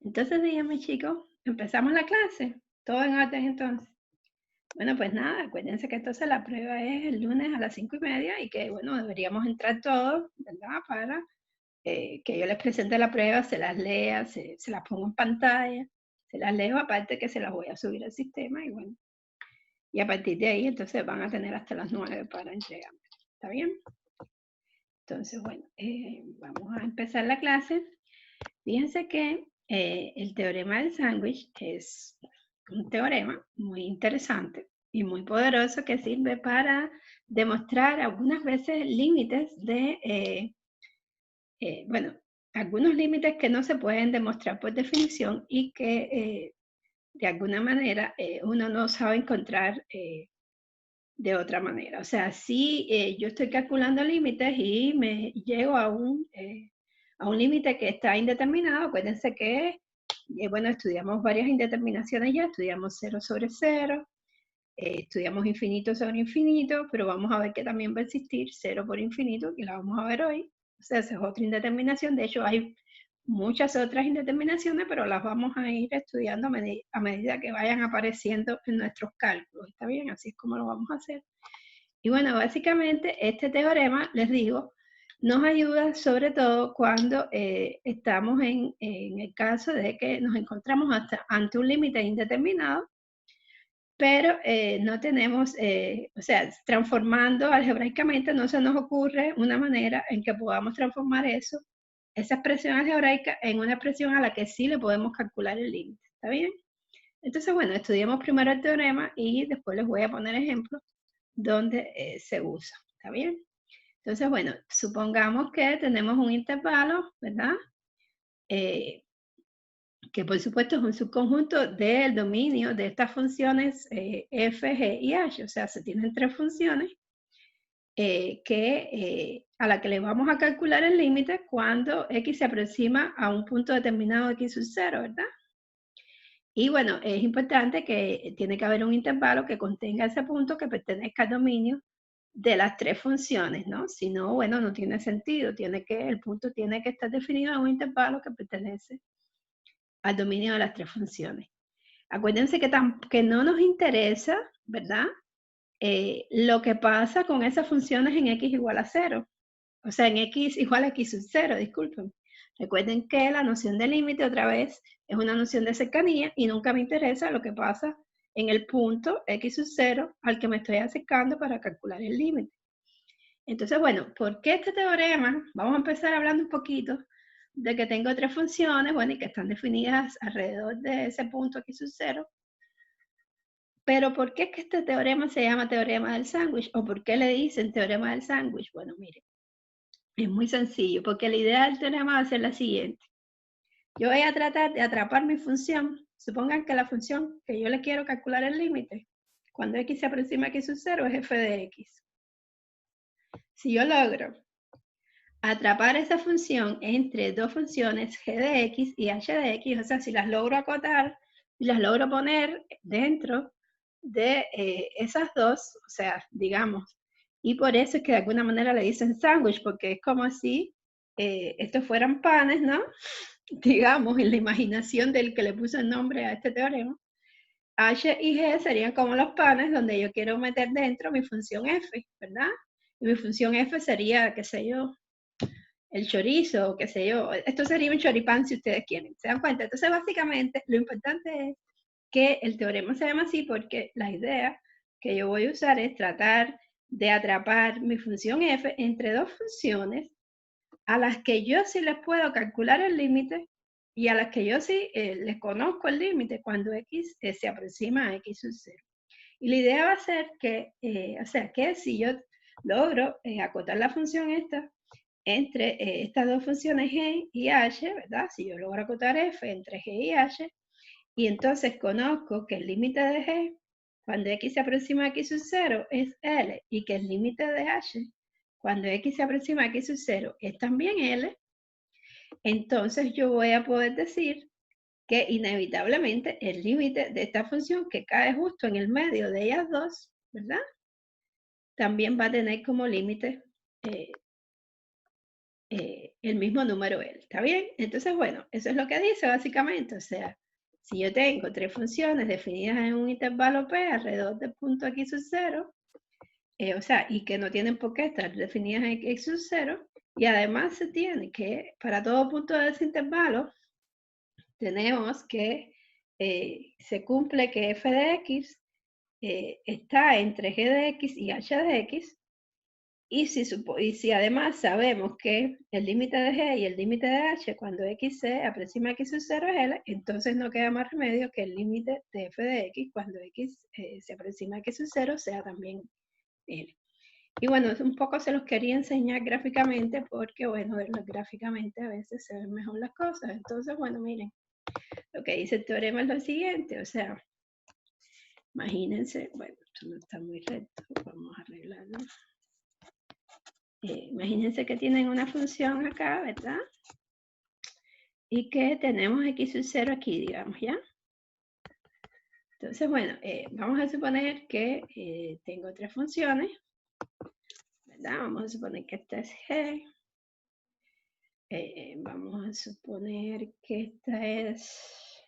Entonces dígame, chicos, empezamos la clase. Todo en orden entonces. Bueno, pues nada, acuérdense que entonces la prueba es el lunes a las 5:30 y que, bueno, deberíamos entrar todos, ¿verdad? Para que yo les presente la prueba, se las lea, se las pongo en pantalla, se las leo, aparte que se las voy a subir al sistema y bueno, y a partir de ahí entonces van a tener hasta las 9 para entregarme. ¿Está bien? Entonces, bueno, vamos a empezar la clase. Fíjense que el teorema del sándwich es un teorema muy interesante y muy poderoso que sirve para demostrar algunas veces límites bueno, algunos límites que no se pueden demostrar por definición y que de alguna manera uno no sabe encontrar de otra manera. O sea, si yo estoy calculando límites y me llego a un límite que está indeterminado, acuérdense que, bueno, estudiamos varias indeterminaciones ya, estudiamos 0 sobre 0, estudiamos infinito sobre infinito, pero vamos a ver que también va a existir 0 por infinito, que la vamos a ver hoy. O sea, esa es otra indeterminación. De hecho, hay muchas otras indeterminaciones, pero las vamos a ir estudiando a medida que vayan apareciendo en nuestros cálculos. ¿Está bien? Así es como lo vamos a hacer. Y bueno, básicamente este teorema, les digo, nos ayuda sobre todo cuando estamos en el caso de que nos encontramos ante un límite indeterminado, pero no tenemos, o sea, transformando algebraicamente no se nos ocurre una manera en que podamos transformar eso, esa expresión algebraica, en una expresión a la que sí le podemos calcular el límite. ¿Está bien? Entonces, bueno, estudiemos primero el teorema y después les voy a poner ejemplos donde se usa. ¿Está bien? Entonces, bueno, supongamos que tenemos un intervalo, ¿verdad? Que por supuesto es un subconjunto del dominio de estas funciones f, g y h. O sea, se tienen tres funciones a la que le vamos a calcular el límite cuando x se aproxima a un punto determinado de x sub 0, ¿verdad? Y bueno, es importante que tiene que haber un intervalo que contenga ese punto que pertenezca al dominio de las tres funciones, ¿no? Si no, bueno, no tiene sentido. El punto tiene que estar definido en un intervalo que pertenece al dominio de las tres funciones. Acuérdense que no nos interesa, ¿verdad? Lo que pasa con esas funciones en x igual a 0. O sea, en x igual a x sub 0, disculpen. Recuerden que la noción de límite, otra vez, es una noción de cercanía y nunca me interesa lo que pasa en el punto x sub 0 al que me estoy acercando para calcular el límite. Entonces, bueno, ¿por qué este teorema? Vamos a empezar hablando un poquito de que tengo tres funciones, bueno, y que están definidas alrededor de ese punto x sub 0. Pero ¿por qué es que este teorema se llama teorema del sándwich? ¿O por qué le dicen teorema del sándwich? Bueno, mire, es muy sencillo, porque la idea del teorema va a ser la siguiente. Yo voy a tratar de atrapar mi función. Supongan que la función que yo le quiero calcular el límite, cuando x se aproxima a x sub 0, es f de x. Si yo logro atrapar esa función entre dos funciones g de x y h de x, o sea, si las logro acotar y las logro poner dentro de esas dos, o sea, digamos, y por eso es que de alguna manera le dicen sándwich, porque es como si estos fueran panes, ¿no? Digamos, en la imaginación del que le puso el nombre a este teorema. H y G serían como los panes donde yo quiero meter dentro mi función f, ¿verdad? Y mi función f sería, qué sé yo, el chorizo, qué sé yo. Esto sería un choripán si ustedes quieren. ¿Se dan cuenta? Entonces, básicamente, lo importante es que el teorema se llama así porque la idea que yo voy a usar es tratar de atrapar mi función f entre dos funciones a las que yo sí les puedo calcular el límite y a las que yo sí les conozco el límite cuando x se aproxima a x sub 0. Y la idea va a ser que, o sea, que si yo logro acotar la función esta entre estas dos funciones g y h, ¿verdad? Si yo logro acotar f entre g y h, y entonces conozco que el límite de g, cuando x se aproxima a x sub 0, es L, y que el límite de h, cuando x se aproxima a x sub 0, es también L, entonces yo voy a poder decir que inevitablemente el límite de esta función que cae justo en el medio de ellas dos, ¿verdad? También va a tener como límite el mismo número L, ¿está bien? Entonces, bueno, eso es lo que dice básicamente, o sea, si yo tengo tres funciones definidas en un intervalo P alrededor del punto X sub 0, o sea, y que no tienen por qué estar definidas en X sub 0, y además se tiene que, para todo punto de ese intervalo, tenemos que se cumple que f de x está entre g de x y h de x, y si además sabemos que el límite de g y el límite de h cuando x se aproxima a x sub 0 es L, entonces no queda más remedio que el límite de f de x cuando x se aproxima a x sub 0 sea también L. Y bueno, un poco se los quería enseñar gráficamente porque, bueno, verlos gráficamente a veces se ven mejor las cosas. Entonces, bueno, miren, lo que dice el teorema es lo siguiente, o sea, imagínense, bueno, esto no está muy recto, vamos a arreglarlo. Imagínense que tienen una función acá, ¿verdad? Y que tenemos x sub 0 aquí, digamos, ¿ya? Entonces, bueno, vamos a suponer que tengo tres funciones, ¿verdad? Vamos a suponer que esta es g. Vamos a suponer que esta es...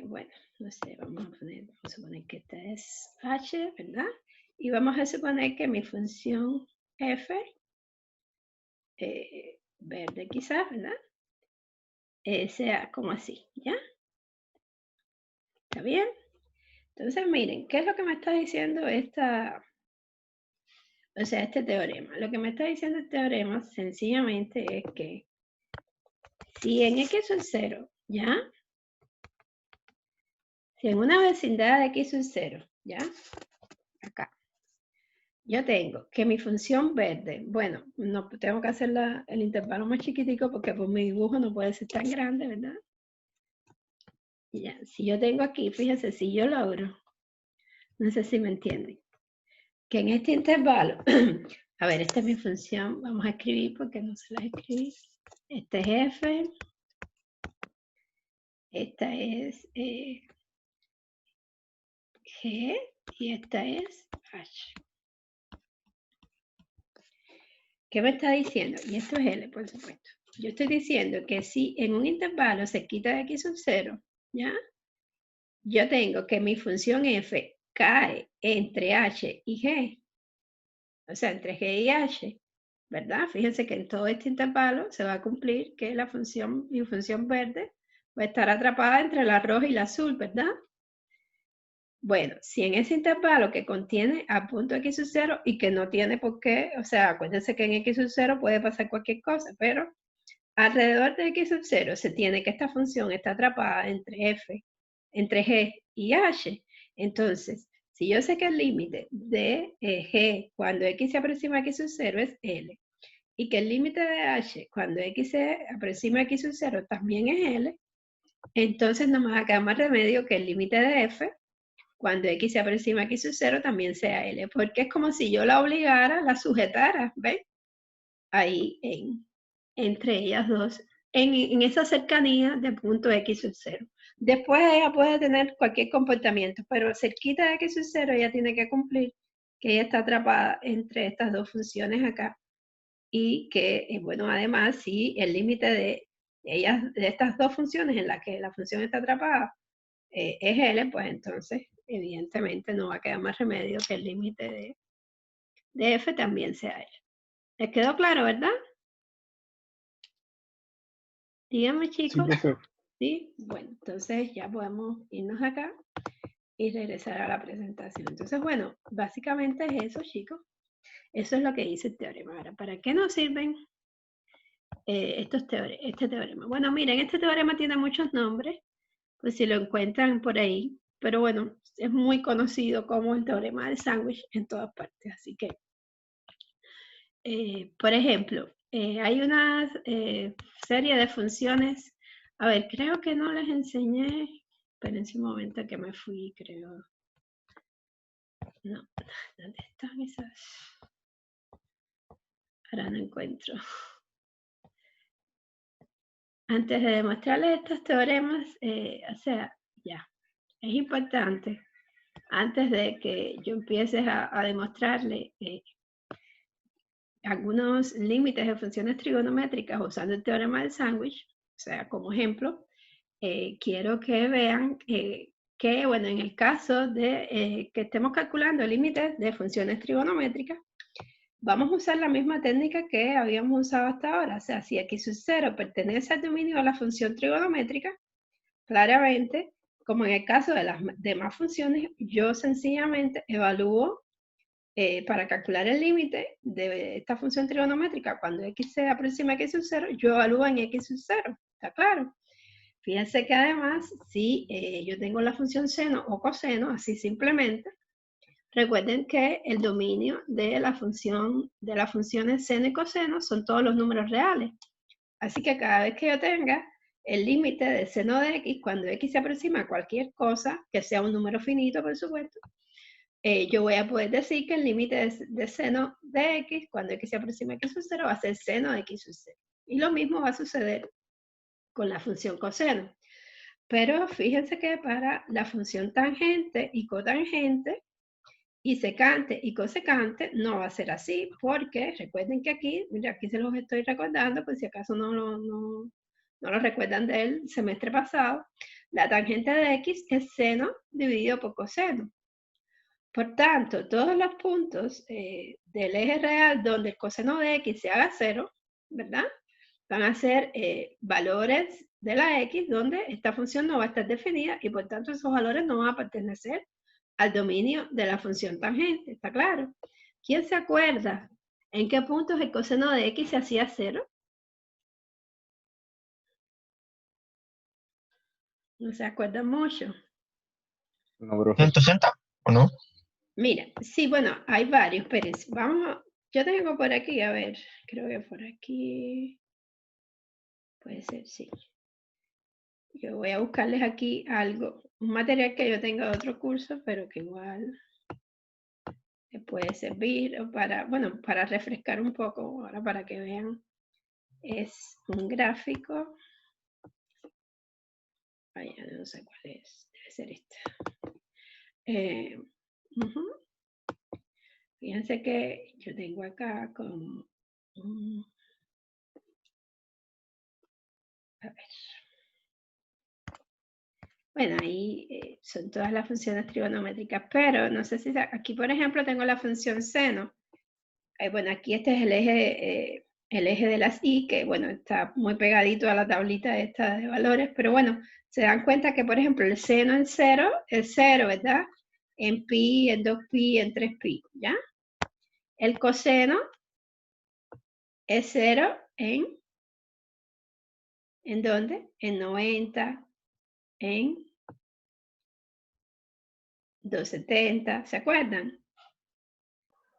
bueno, no sé, vamos a suponer que esta es h, ¿verdad? Y vamos a suponer que mi función f, verde quizás, ¿verdad? Sea como así, ¿ya? ¿Está bien? Entonces, miren, ¿qué es lo que me está diciendo este teorema? Lo que me está diciendo el teorema sencillamente es que si en x sub 0, ¿ya? Si en una vecindad de x sub 0, ¿ya? Acá. Yo tengo que mi función verde, bueno, no tengo que hacer el intervalo más chiquitico porque por mi dibujo no puede ser tan grande, ¿verdad? Ya, si yo tengo aquí, fíjense, si yo logro, no sé si me entienden, que en este intervalo, a ver, esta es mi función, vamos a escribir porque no se la escribí. Este es f, esta es g y esta es h. ¿Qué me está diciendo? Y esto es L, por supuesto. Yo estoy diciendo que si en un intervalo se quita de x sub 0, ¿ya? Yo tengo que mi función f cae entre h y g. O sea, entre g y h, ¿verdad? Fíjense que en todo este intervalo se va a cumplir que mi función verde va a estar atrapada entre la roja y la azul, ¿verdad? Bueno, si en ese intervalo que contiene a punto x sub 0 y que no tiene por qué, o sea, acuérdense que en x sub 0 puede pasar cualquier cosa, pero alrededor de x sub 0 se tiene que esta función está atrapada entre entre g y h. Entonces, si yo sé que el límite de g cuando x se aproxima a x sub 0 es L, y que el límite de h cuando x se aproxima a x sub 0 también es L, entonces no me va a quedar más remedio que el límite de f cuando x se aproxima a x sub 0 también sea L, porque es como si yo la obligara, la sujetara, ¿ven? Ahí entre ellas dos, en esa cercanía de punto x sub 0. Después ella puede tener cualquier comportamiento, pero cerquita de x sub 0 ella tiene que cumplir que ella está atrapada entre estas dos funciones acá y que, bueno, además, si el límite de estas dos funciones en las que la función está atrapada es L, pues entonces evidentemente no va a quedar más remedio que el límite de f también sea L. ¿Les quedó claro, verdad? Díganme, chicos. Sí, bueno, entonces ya podemos irnos acá y regresar a la presentación. Entonces, bueno, básicamente es eso, chicos. Eso es lo que dice el teorema. Ahora, ¿para qué nos sirven este teorema? Bueno, miren, este teorema tiene muchos nombres, pues si lo encuentran por ahí, pero bueno, es muy conocido como el teorema del sándwich en todas partes. Así que, por ejemplo, hay una serie de funciones. A ver, creo que no les enseñé. Espérense un momento que me fui, creo. No, ¿dónde están esas? Ahora no encuentro. Antes de demostrarles estos teoremas, o sea, ya, es importante, antes de que yo empiece a demostrarle algunos límites de funciones trigonométricas usando el teorema del sándwich. O sea, como ejemplo, quiero que vean que, bueno, en el caso de que estemos calculando límites de funciones trigonométricas, vamos a usar la misma técnica que habíamos usado hasta ahora. O sea, si x sub 0 pertenece al dominio de la función trigonométrica, claramente, como en el caso de las demás funciones, yo sencillamente evalúo para calcular el límite de esta función trigonométrica, cuando x se aproxima a x sub 0, yo evalúo en x sub 0, ¿está claro? Fíjense que además, si yo tengo la función seno o coseno, así simplemente, recuerden que el dominio de las funciones seno y coseno son todos los números reales. Así que cada vez que yo tenga el límite de seno de x, cuando x se aproxima a cualquier cosa, que sea un número finito, por supuesto, yo voy a poder decir que el límite de seno de x, cuando x se aproxima a x sub 0, va a ser seno de x sub 0. Y lo mismo va a suceder con la función coseno. Pero fíjense que para la función tangente y cotangente, y secante y cosecante, no va a ser así, porque recuerden que aquí, mira, aquí se los estoy recordando, por si acaso no lo recuerdan del semestre pasado, la tangente de x es seno dividido por coseno. Por tanto, todos los puntos del eje real donde el coseno de x se haga 0, ¿verdad? Van a ser valores de la x donde esta función no va a estar definida y por tanto esos valores no van a pertenecer al dominio de la función tangente, ¿está claro? ¿Quién se acuerda en qué puntos el coseno de x se hacía 0? No se acuerdan mucho. No, profe. 160, ¿o no? Mira, sí, bueno, hay varios, espérense. Yo tengo por aquí, a ver, creo que por aquí puede ser, sí. Yo voy a buscarles aquí algo, un material que yo tenga de otro curso, pero que igual les puede servir para, bueno, para refrescar un poco, ahora para que vean. Es un gráfico. Ay, no sé cuál es, debe ser este. Fíjense que yo tengo acá como... a ver. Bueno, ahí son todas las funciones trigonométricas, pero no sé si aquí, por ejemplo, tengo la función seno. Bueno, aquí este es el eje de las y, que bueno, está muy pegadito a la tablita esta de valores, pero bueno, se dan cuenta que, por ejemplo, el seno en 0 es 0, ¿verdad? En pi, en 2pi, en 3pi, ¿ya? El coseno es 0 ¿en dónde? En 90, en 270, ¿se acuerdan?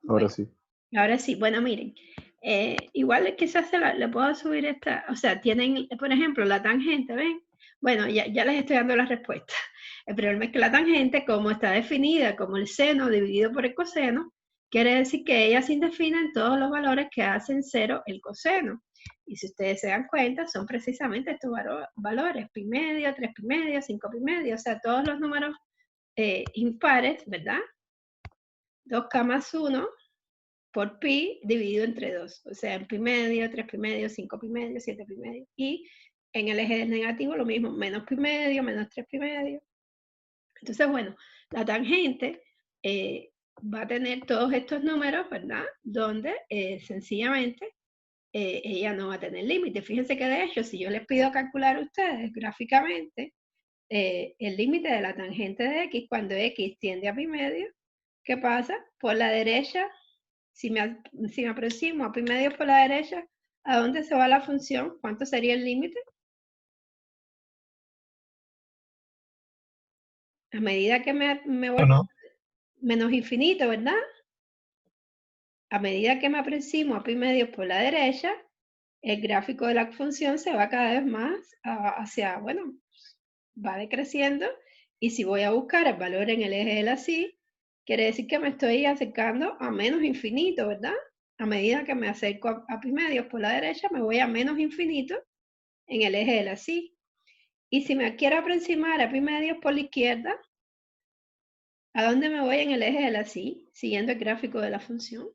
Ahora Bueno, sí. ahora sí, bueno, miren, igual quizás le puedo subir esta, o sea, tienen, por ejemplo, la tangente, ¿ven? Bueno, ya les estoy dando la respuesta. El problema es que la tangente, como está definida como el seno dividido por el coseno, quiere decir que ella se indefine en todos los valores que hacen 0 el coseno. Y si ustedes se dan cuenta, son precisamente estos valores, pi medio, 3 pi medio, 5 pi medio, o sea, todos los números impares, ¿verdad? 2,1 por pi dividido entre 2, o sea, en pi medio, 3 pi medio, 5 pi medio, 7 pi medio, y en el eje del negativo lo mismo, menos pi medio, menos 3 pi medio. Entonces, bueno, la tangente va a tener todos estos números, ¿verdad? Donde sencillamente ella no va a tener límite. Fíjense que de hecho, si yo les pido calcular a ustedes gráficamente el límite de la tangente de x cuando x tiende a pi medio, ¿qué pasa? Por la derecha, si me aproximo a pi medio por la derecha, ¿a dónde se va la función? ¿Cuánto sería el límite? A medida que me voy ¿O no? menos infinito, ¿verdad? A medida que me aproximo a pi medio por la derecha, el gráfico de la función se va cada vez más hacia, bueno, va decreciendo, y si voy a buscar el valor en el eje de la y, quiere decir que me estoy acercando a menos infinito, ¿verdad? A medida que me acerco a pi medios por la derecha, me voy a menos infinito en el eje de la y. Y si me quiero aproximar a pi medios por la izquierda, ¿a dónde me voy en el eje de la y? Siguiendo el gráfico de la función.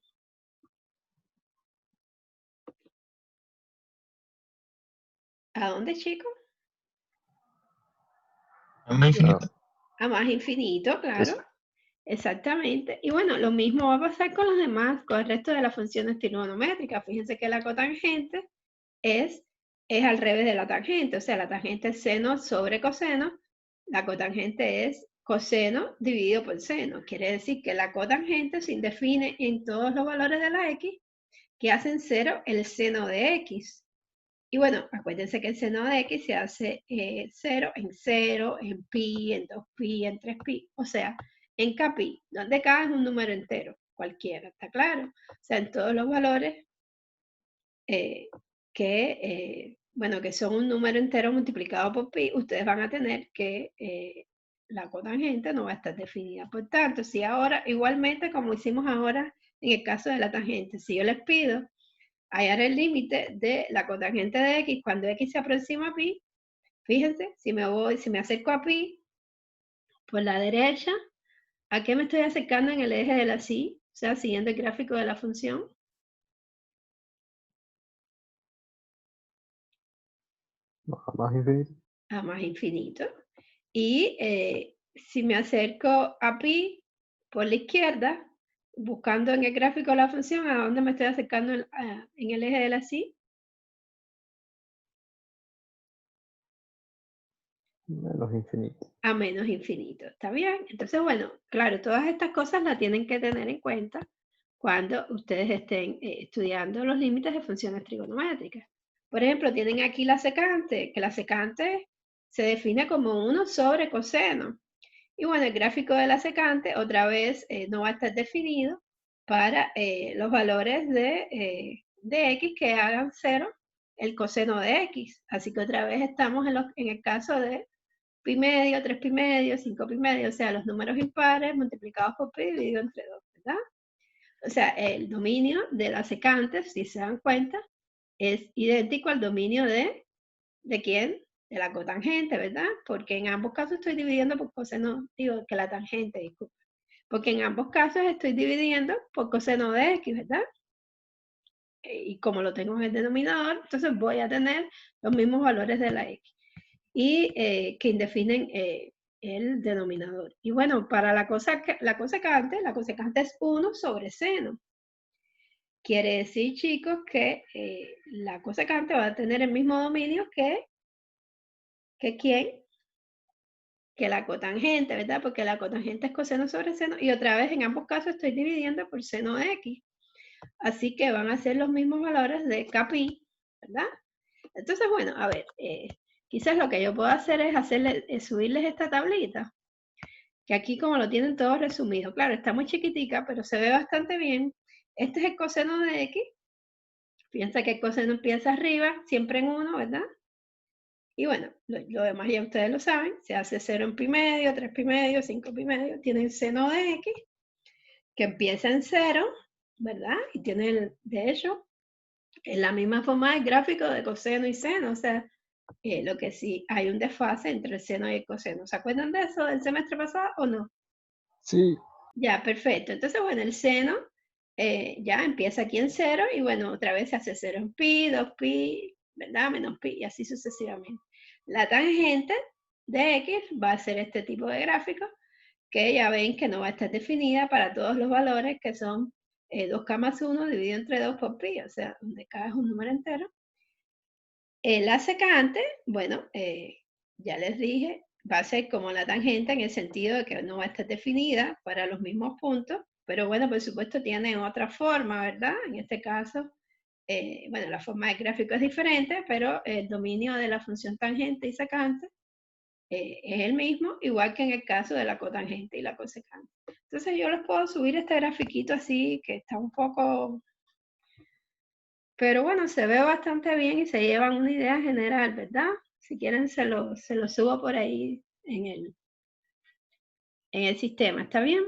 ¿A dónde, chicos? A más infinito. A más infinito, claro. Eso. Exactamente. Y bueno, lo mismo va a pasar con los demás, con el resto de las funciones trigonométricas. Fíjense que la cotangente es al revés de la tangente. O sea, la tangente es seno sobre coseno. La cotangente es coseno dividido por seno. Quiere decir que la cotangente se define en todos los valores de la x que hacen 0 el seno de x. Y bueno, acuérdense que el seno de x se hace 0, en pi, en 2pi, en 3pi, o sea, en kpi, donde k es un número entero, cualquiera, ¿está claro? O sea, en todos los valores que son un número entero multiplicado por pi, ustedes van a tener que la cotangente no va a estar definida. Por tanto, si ahora, igualmente como hicimos ahora en el caso de la tangente, si yo les pido hallar el límite de la cotangente de x cuando x se aproxima a pi, fíjense, si me acerco a pi por la derecha, ¿a qué me estoy acercando en el eje de la y? O sea, siguiendo el gráfico de la función. A más infinito. A más infinito. Y si me acerco a pi por la izquierda, buscando en el gráfico de la función, ¿a dónde me estoy acercando en el eje de la y? Menos infinito. A menos infinito, ¿está bien? Entonces, bueno, claro, todas estas cosas las tienen que tener en cuenta cuando ustedes estén estudiando los límites de funciones trigonométricas. Por ejemplo, tienen aquí la secante, que la secante se define como 1 sobre coseno. Y bueno, el gráfico de la secante otra vez no va a estar definido para los valores de x que hagan 0 el coseno de x. Así que otra vez estamos en el caso de pi medio, 3 pi medio, 5 pi medio, o sea, los números impares multiplicados por pi dividido entre 2, ¿verdad? O sea, el dominio de la secante, si se dan cuenta, es idéntico al dominio ¿de quién? De la cotangente, ¿verdad? Porque en ambos casos estoy dividiendo por coseno, digo, que la tangente, disculpa. Porque en ambos casos estoy dividiendo por coseno de x, ¿verdad? Y como lo tengo en el denominador, entonces voy a tener los mismos valores de la x. Y que definen el denominador. Y bueno, para la cosecante es 1 sobre seno. Quiere decir, chicos, que la cosecante va a tener el mismo dominio que ¿quién? Que la cotangente, ¿verdad? Porque la cotangente es coseno sobre seno. Y otra vez, en ambos casos estoy dividiendo por seno de x. Así que van a ser los mismos valores de kpi, ¿verdad? Entonces, bueno, a ver, quizás lo que yo puedo hacer es subirles esta tablita, que aquí como lo tienen todo resumido, claro, está muy chiquitica, pero se ve bastante bien. Este es el coseno de x. Fíjense que el coseno empieza arriba, siempre en 1, ¿verdad? Y bueno, lo demás ya ustedes lo saben, se hace 0 en pi medio, 3 pi medio, 5 pi medio, tiene el seno de x, que empieza en 0, ¿verdad? Y tiene, de hecho, en la misma forma del gráfico de coseno y seno, o sea, lo que sí, hay un desfase entre el seno y el coseno. ¿Se acuerdan de eso del semestre pasado o no? Sí. Ya, perfecto. Entonces, bueno, el seno ya empieza aquí en 0 y bueno, otra vez se hace 0 en pi, 2 pi, ¿verdad? Menos pi y así sucesivamente. La tangente de x va a ser este tipo de gráfico que ya ven que no va a estar definida para todos los valores que son 2k más 1 dividido entre 2 por pi, o sea, donde k es un número entero. La secante, bueno, ya les dije, va a ser como la tangente en el sentido de que no va a estar definida para los mismos puntos, pero bueno, por supuesto tiene otra forma, ¿verdad? En este caso, bueno, la forma del gráfico es diferente, pero el dominio de la función tangente y secante es el mismo, igual que en el caso de la cotangente y la cosecante. Entonces yo les puedo subir este grafiquito así, que está un poco... Pero bueno, se ve bastante bien y se llevan una idea general, ¿verdad? Si quieren se lo subo por ahí en el sistema, ¿está bien?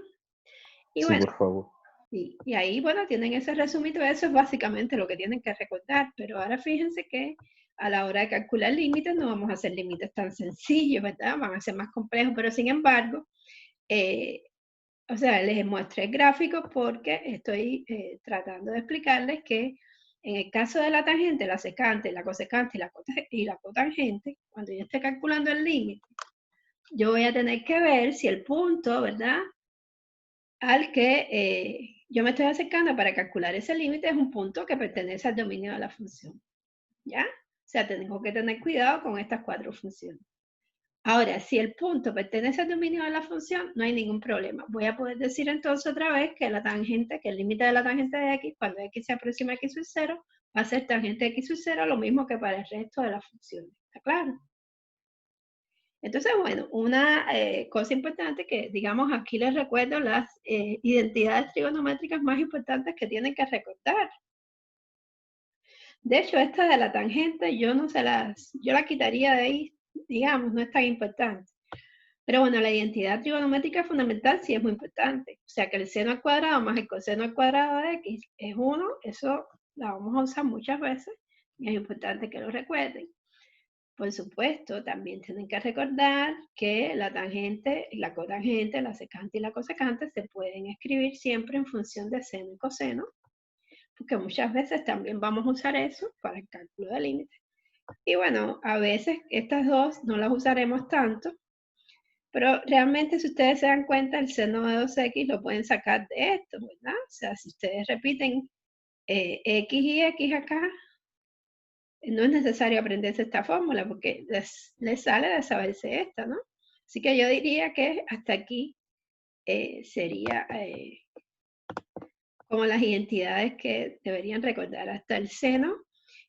Y Sí, bueno, por favor. y ahí, bueno, tienen ese resumito, eso es básicamente lo que tienen que recordar, pero ahora fíjense que a la hora de calcular límites no vamos a hacer límites tan sencillos, ¿verdad? Van a ser más complejos, pero sin embargo, o sea, les muestro el gráfico porque estoy tratando de explicarles que En el caso de la tangente, la secante, la cosecante y la cotangente, cuando yo esté calculando el límite, yo voy a tener que ver si el punto, ¿verdad?, al que yo me estoy acercando para calcular ese límite es un punto que pertenece al dominio de la función, ¿ya? O sea, tengo que tener cuidado con estas 4 funciones. Ahora, si el punto pertenece al dominio de la función, no hay ningún problema. Voy a poder decir entonces otra vez que la tangente, que el límite de la tangente de x, cuando x se aproxima a x sub 0, va a ser tangente de x sub 0, lo mismo que para el resto de las funciones. ¿Está claro? Entonces, bueno, una cosa importante que, digamos, aquí les recuerdo las identidades trigonométricas más importantes que tienen que recordar. De hecho, esta de la tangente, yo la quitaría de ahí, digamos, no es tan importante. Pero bueno, la identidad trigonométrica fundamental sí es muy importante. O sea, que el seno al cuadrado más el coseno al cuadrado de x es 1, eso la vamos a usar muchas veces y es importante que lo recuerden. Por supuesto, también tienen que recordar que la tangente, la cotangente, la secante y la cosecante se pueden escribir siempre en función de seno y coseno, porque muchas veces también vamos a usar eso para el cálculo de límites. Y bueno, a veces estas dos no las usaremos tanto, pero realmente si ustedes se dan cuenta, el seno de 2x lo pueden sacar de esto, ¿verdad? O sea, si ustedes repiten x y x acá, no es necesario aprenderse esta fórmula porque les sale de saberse esta, ¿no? Así que yo diría que hasta aquí sería como las identidades que deberían recordar, hasta el seno,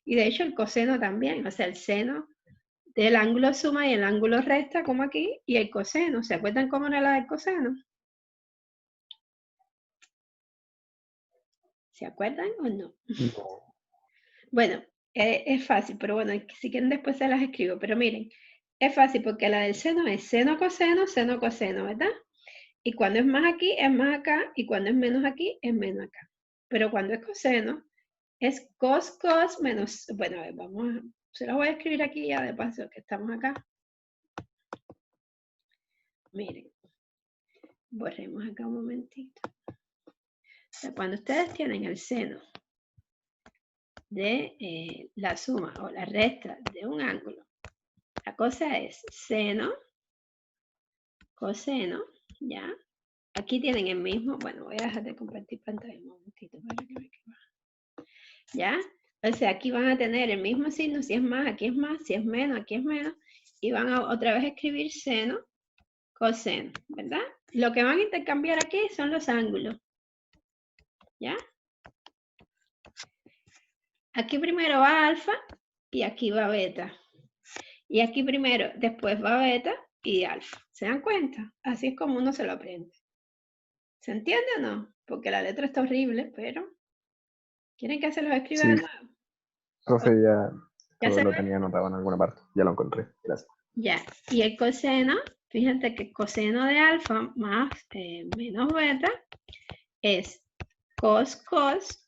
y de hecho el coseno también, o sea, el seno del ángulo suma y el ángulo resta, como aquí, y el coseno. ¿Se acuerdan cómo era la del coseno? ¿Se acuerdan o no? No. Bueno, es fácil, pero bueno, si quieren después se las escribo. Pero miren, es fácil porque la del seno es seno, coseno, ¿verdad? Y cuando es más aquí, es más acá, y cuando es menos aquí, es menos acá. Pero cuando es coseno, es cos menos, bueno, a ver, se los voy a escribir aquí ya de paso que estamos acá. Miren, borremos acá un momentito. O sea, cuando ustedes tienen el seno de la suma o la resta de un ángulo, la cosa es seno, coseno, ¿ya? Aquí tienen el mismo, bueno, voy a dejar de compartir pantalla un momentito para que me quede. ¿Ya? O sea, aquí van a tener el mismo signo, si es más, aquí es más, si es menos, aquí es menos, y van a otra vez escribir seno, coseno, ¿verdad? Lo que van a intercambiar aquí son los ángulos, ¿ya? Aquí primero va alfa y aquí va beta. Y aquí primero, después va beta y alfa. ¿Se dan cuenta? Así es como uno se lo aprende. ¿Se entiende o no? Porque la letra está horrible, pero... ¿Quieren que se los escriba Sí, de nuevo? profe, ya ¿Ya se lo ve? tenía anotado en alguna parte. Ya lo encontré. Gracias. Ya. Y el coseno, fíjate que el coseno de alfa más menos beta es cos,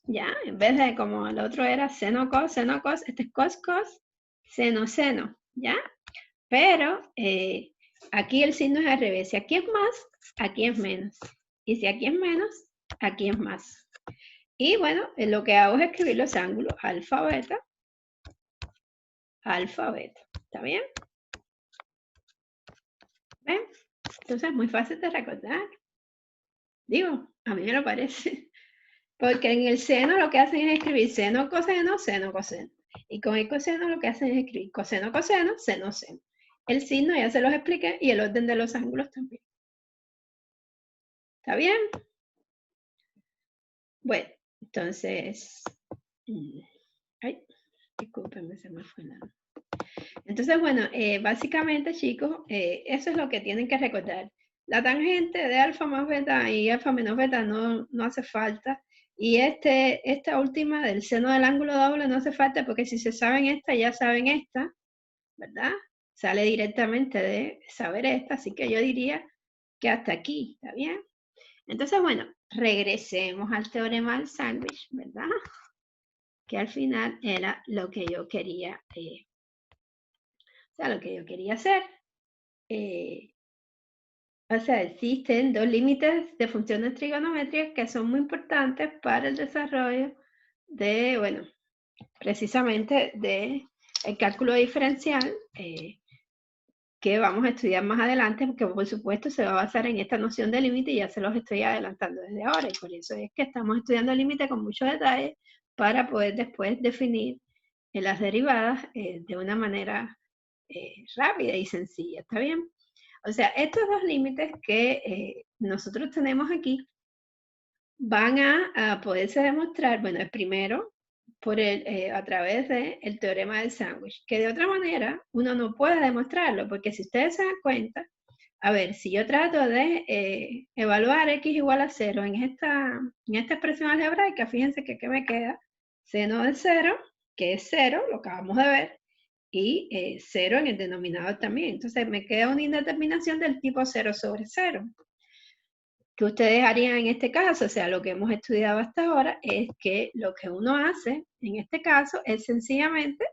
¿ya? En vez de como el otro era seno, cos, este es cos, seno, ¿ya? Pero aquí el signo es al revés. Si aquí es más, aquí es menos. Y si aquí es menos, aquí es más. Y bueno, lo que hago es escribir los ángulos alfa, beta. ¿Está bien? ¿Ven? Entonces es muy fácil de recordar. Digo, a mí me lo parece. Porque en el seno lo que hacen es escribir seno, coseno. Y con el coseno lo que hacen es escribir coseno, seno. El signo ya se los expliqué y el orden de los ángulos también. ¿Está bien? Bueno, entonces... Ay, discúlpenme, se me fue la... Entonces, bueno, básicamente, chicos, eso es lo que tienen que recordar. La tangente de alfa más beta y alfa menos beta no hace falta. Y esta última del seno del ángulo doble no hace falta porque si se saben esta, ya saben esta, ¿verdad? Sale directamente de saber esta, así que yo diría que hasta aquí, ¿está bien? Entonces, bueno, regresemos al teorema del sándwich, ¿verdad? Que al final era lo que yo quería, lo que yo quería hacer. O sea, existen dos límites de funciones trigonométricas que son muy importantes para el desarrollo de, bueno, precisamente del cálculo diferencial que vamos a estudiar más adelante, porque por supuesto se va a basar en esta noción de límite y ya se los estoy adelantando desde ahora, y por eso es que estamos estudiando el límite con mucho detalle para poder después definir las derivadas de una manera rápida y sencilla, ¿está bien? O sea, estos dos límites que nosotros tenemos aquí van a poderse demostrar, bueno, el primero a través del teorema del sándwich, que de otra manera uno no puede demostrarlo, porque si ustedes se dan cuenta, a ver, si yo trato de evaluar x igual a 0 en esta expresión algebraica, fíjense que ¿qué me queda? Seno de 0, que es 0, lo acabamos de ver, y 0 en el denominador también. Entonces me queda una indeterminación del tipo 0 sobre 0. ¿Qué ustedes harían en este caso? O sea, lo que hemos estudiado hasta ahora es que lo que uno hace en este caso es sencillamente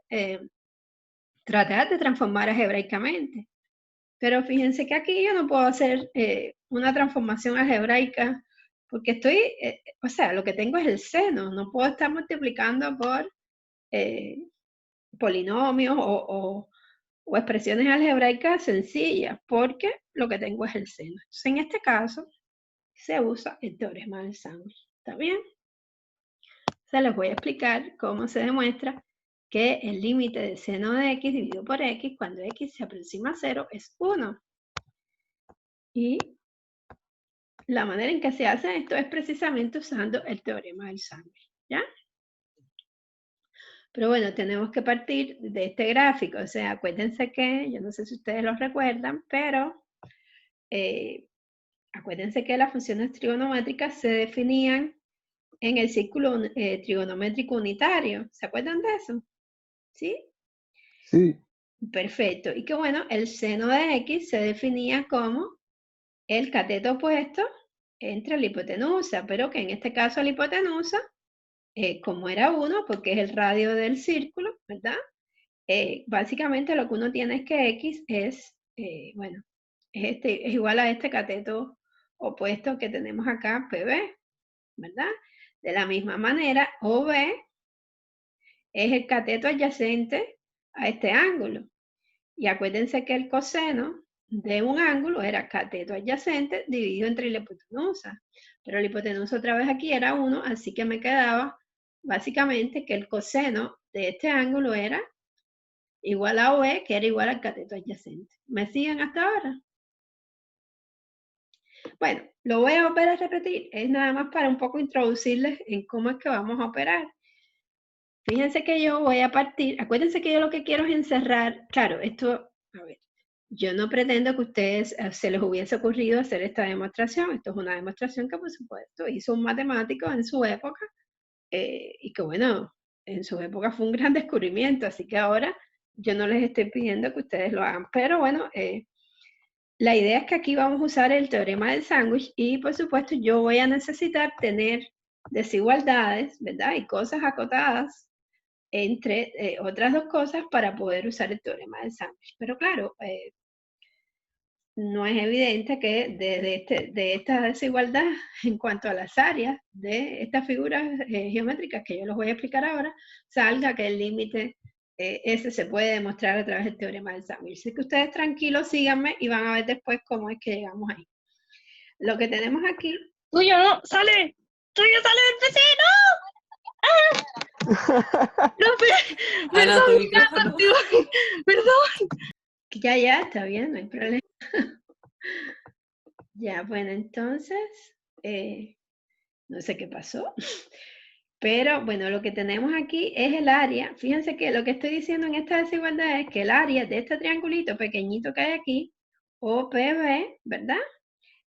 tratar de transformar algebraicamente. Pero fíjense que aquí yo no puedo hacer una transformación algebraica porque estoy, o sea, lo que tengo es el seno, no puedo estar multiplicando por polinomios o expresiones algebraicas sencillas porque lo que tengo es el seno. Entonces, en este caso, se usa el teorema del sándwich. ¿Está bien? Se les voy a explicar cómo se demuestra que el límite del seno de x dividido por x cuando x se aproxima a 0 es 1. Y la manera en que se hace esto es precisamente usando el teorema del sándwich. ¿Ya? Pero bueno, tenemos que partir de este gráfico. O sea, acuérdense que, yo no sé si ustedes lo recuerdan, pero acuérdense que las funciones trigonométricas se definían en el círculo trigonométrico unitario. ¿Se acuerdan de eso? ¿Sí? Sí. Perfecto. Y que bueno, el seno de x se definía como el cateto opuesto entre la hipotenusa, pero que en este caso la hipotenusa, como era 1, porque es el radio del círculo, ¿verdad? Básicamente lo que uno tiene es que x es, bueno, es igual a este cateto opuesto que tenemos acá, PB, ¿verdad? De la misma manera, OB es el cateto adyacente a este ángulo. Y acuérdense que el coseno de un ángulo era cateto adyacente dividido entre la hipotenusa. Pero la hipotenusa otra vez aquí era 1, así que me quedaba básicamente que el coseno de este ángulo era igual a OE, que era igual al cateto adyacente. ¿Me siguen hasta ahora? Bueno, lo voy a volver a repetir. Es nada más para un poco introducirles en cómo es que vamos a operar. Fíjense que yo voy a partir, acuérdense que yo lo que quiero es encerrar, claro, esto, a ver, yo no pretendo que a ustedes se les hubiese ocurrido hacer esta demostración, esto es una demostración que por supuesto hizo un matemático en su época, y que bueno, en su época fue un gran descubrimiento, así que ahora yo no les estoy pidiendo que ustedes lo hagan, pero bueno, la idea es que aquí vamos a usar el teorema del sándwich y por supuesto yo voy a necesitar tener desigualdades, ¿verdad? Y cosas acotadas entre otras dos cosas para poder usar el teorema del sándwich. Pero claro, no es evidente que de esta desigualdad en cuanto a las áreas de estas figuras geométricas que yo les voy a explicar ahora, salga que el límite ese se puede demostrar a través del teorema del sándwich. Así que ustedes tranquilos, síganme y van a ver después cómo es que llegamos ahí. Lo que tenemos aquí... ¡Tuyo no! ¡Sale! ¡Tuyo sale del PC! ¡No! ¡Profe! Ana, tu micrófono. Perdón. Ya, está bien, no hay problema. Ya, bueno, entonces, no sé qué pasó, pero bueno, lo que tenemos aquí es el área. Fíjense que lo que estoy diciendo en esta desigualdad es que el área de este triangulito pequeñito que hay aquí, OPB, ¿verdad?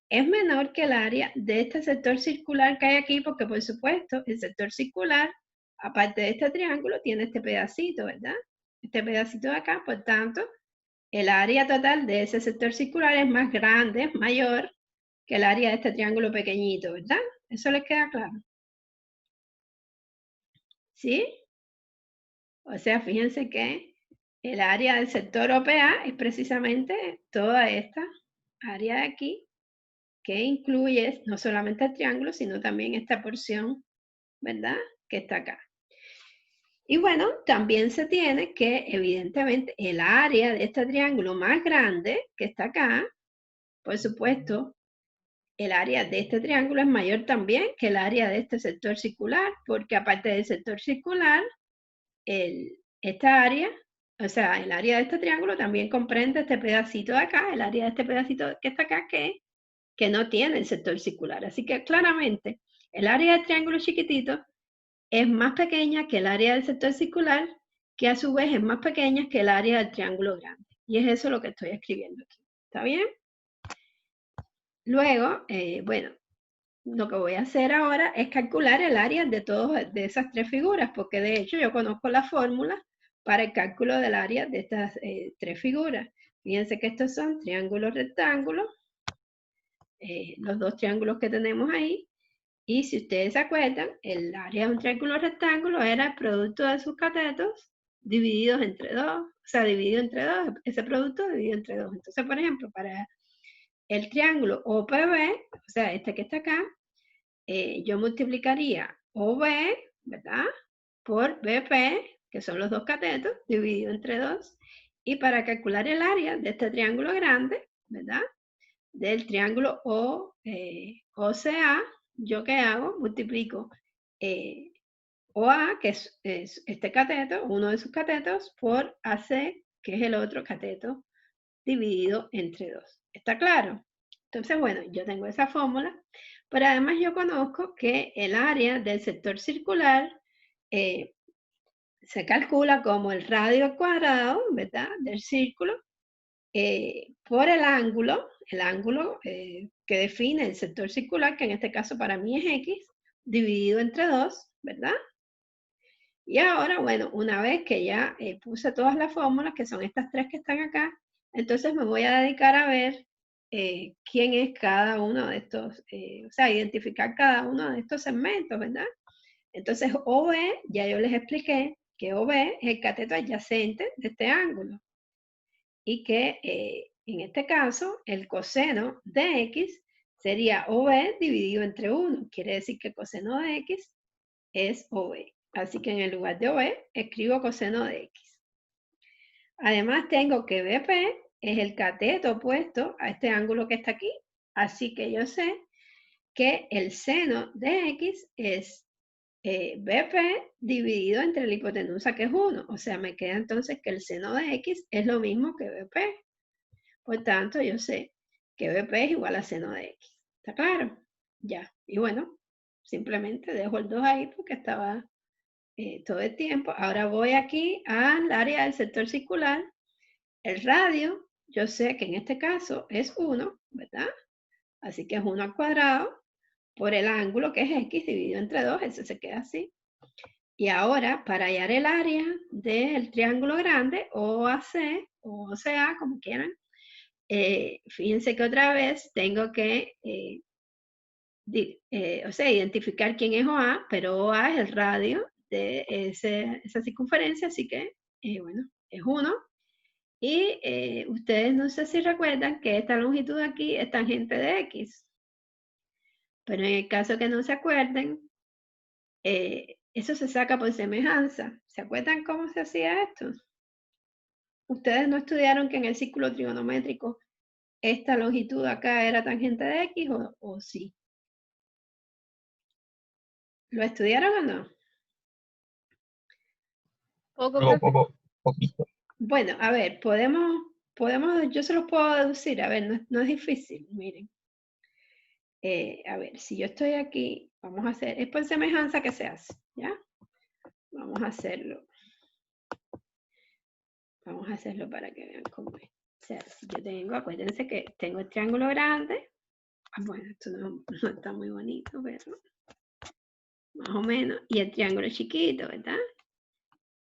Es menor que el área de este sector circular que hay aquí, porque por supuesto, el sector circular, aparte de este triángulo, tiene este pedacito, ¿verdad? Este pedacito de acá, por tanto, el área total de ese sector circular es más grande, es mayor que el área de este triángulo pequeñito, ¿verdad? ¿Eso les queda claro? ¿Sí? O sea, fíjense que el área del sector OPA es precisamente toda esta área de aquí, que incluye no solamente el triángulo, sino también esta porción, ¿verdad? Que está acá. Y bueno, también se tiene que, evidentemente, el área de este triángulo más grande que está acá, por supuesto, el área de este triángulo es mayor también que el área de este sector circular, porque aparte del sector circular, esta área, o sea, el área de este triángulo también comprende este pedacito de acá, el área de este pedacito que está acá, que no tiene el sector circular. Así que claramente, el área del triángulo chiquitito es más pequeña que el área del sector circular, que a su vez es más pequeña que el área del triángulo grande. Y es eso lo que estoy escribiendo aquí. ¿Está bien? Luego, bueno, lo que voy a hacer ahora es calcular el área de esas tres figuras, porque de hecho yo conozco la fórmula para el cálculo del área de estas tres figuras. Fíjense que estos son triángulos rectángulos, los dos triángulos que tenemos ahí, y si ustedes se acuerdan, el área de un triángulo rectángulo era el producto de sus catetos divididos entre dos, o sea, dividido entre dos, ese producto dividido entre dos. Entonces, por ejemplo, para el triángulo OPB, o sea, este que está acá, yo multiplicaría OB, ¿verdad? Por BP, que son los dos catetos, dividido entre 2. Y para calcular el área de este triángulo grande, ¿verdad? Del triángulo OCA, ¿yo qué hago? Multiplico OA, que es este cateto, uno de sus catetos, por AC, que es el otro cateto, dividido entre 2. ¿Está claro? Entonces, bueno, yo tengo esa fórmula, pero además yo conozco que el área del sector circular se calcula como el radio al cuadrado, ¿verdad? Del círculo, por el ángulo que define el sector circular, que en este caso para mí es X, dividido entre 2, ¿verdad? Y ahora, bueno, una vez que ya puse todas las fórmulas, que son estas tres que están acá, entonces me voy a dedicar a ver quién es cada uno de estos, o sea, identificar cada uno de estos segmentos, ¿verdad? Entonces, OB, ya yo les expliqué que OB es el cateto adyacente de este ángulo y que en este caso el coseno de X sería OB dividido entre 1. Quiere decir que el coseno de X es OB. Así que en el lugar de OB escribo coseno de X. Además tengo que BP es el cateto opuesto a este ángulo que está aquí. Así que yo sé que el seno de X es BP dividido entre la hipotenusa, que es 1. O sea, me queda entonces que el seno de X es lo mismo que BP. Por tanto, yo sé que BP es igual a seno de X. ¿Está claro? Ya. Y bueno, simplemente dejo el 2 ahí porque estaba todo el tiempo. Ahora voy aquí al área del sector circular. El radio, yo sé que en este caso es 1, ¿verdad? Así que es 1 al cuadrado por el ángulo que es X dividido entre 2, ese se queda así. Y ahora, para hallar el área del triángulo grande, OAC, o OCA, como quieran, fíjense que otra vez tengo que identificar quién es OA, pero OA es el radio de esa circunferencia, así que, bueno, es 1. Y ustedes no sé si recuerdan que esta longitud aquí es tangente de X. Pero en el caso que no se acuerden, eso se saca por semejanza. ¿Se acuerdan cómo se hacía esto? ¿Ustedes no estudiaron que en el círculo trigonométrico esta longitud acá era tangente de X o sí? ¿Lo estudiaron o no? Poco, Poquito. Bueno, a ver, yo se los puedo deducir, a ver, no es difícil, miren. A ver, si yo estoy aquí, vamos a hacer, es por semejanza que se hace, ¿ya? Vamos a hacerlo. Vamos a hacerlo para que vean cómo es. O sea, si yo tengo, acuérdense que tengo el triángulo grande. Bueno, esto no está muy bonito, pero más o menos. Y el triángulo chiquito, ¿verdad?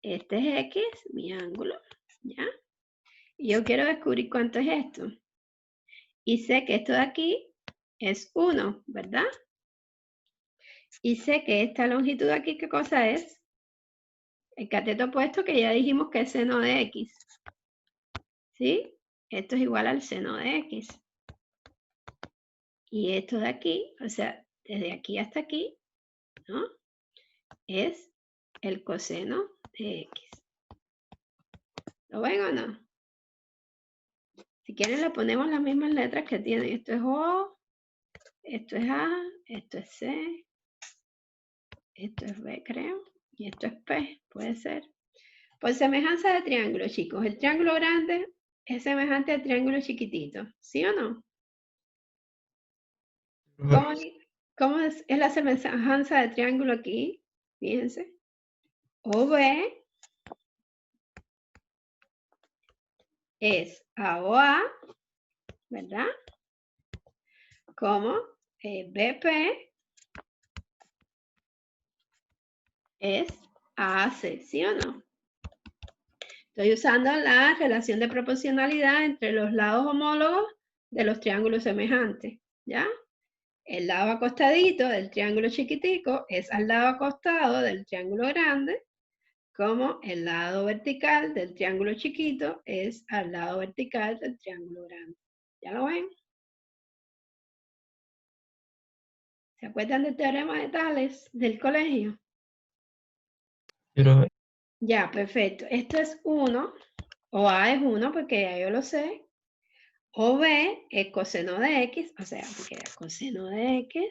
Este es X, mi ángulo, ¿ya? Y yo quiero descubrir cuánto es esto. Y sé que esto de aquí es 1, ¿verdad? Y sé que esta longitud de aquí, ¿qué cosa es? El cateto opuesto que ya dijimos que es seno de X. ¿Sí? Esto es igual al seno de X. Y esto de aquí, o sea, desde aquí hasta aquí, ¿no? Es el coseno de X. ¿Lo ven o no? Si quieren le ponemos las mismas letras que tienen. Esto es O, esto es A, esto es C, esto es B, creo, y esto es P, puede ser. Por semejanza de triángulo, chicos, el triángulo grande es semejante al triángulo chiquitito, ¿sí o no? ¿Cómo es la semejanza de triángulo aquí? Fíjense. OB es AOA, ¿verdad? Como BP es AAC, ¿sí o no? Estoy usando la relación de proporcionalidad entre los lados homólogos de los triángulos semejantes, ¿ya? El lado acostadito del triángulo chiquitico es al lado acostado del triángulo grande, como el lado vertical del triángulo chiquito es al lado vertical del triángulo grande. ¿Ya lo ven? ¿Se acuerdan del teorema de Tales del colegio? Pero Ya, perfecto. Esto es 1, o A es 1 porque ya yo lo sé. O B es coseno de X, o sea, porque coseno de X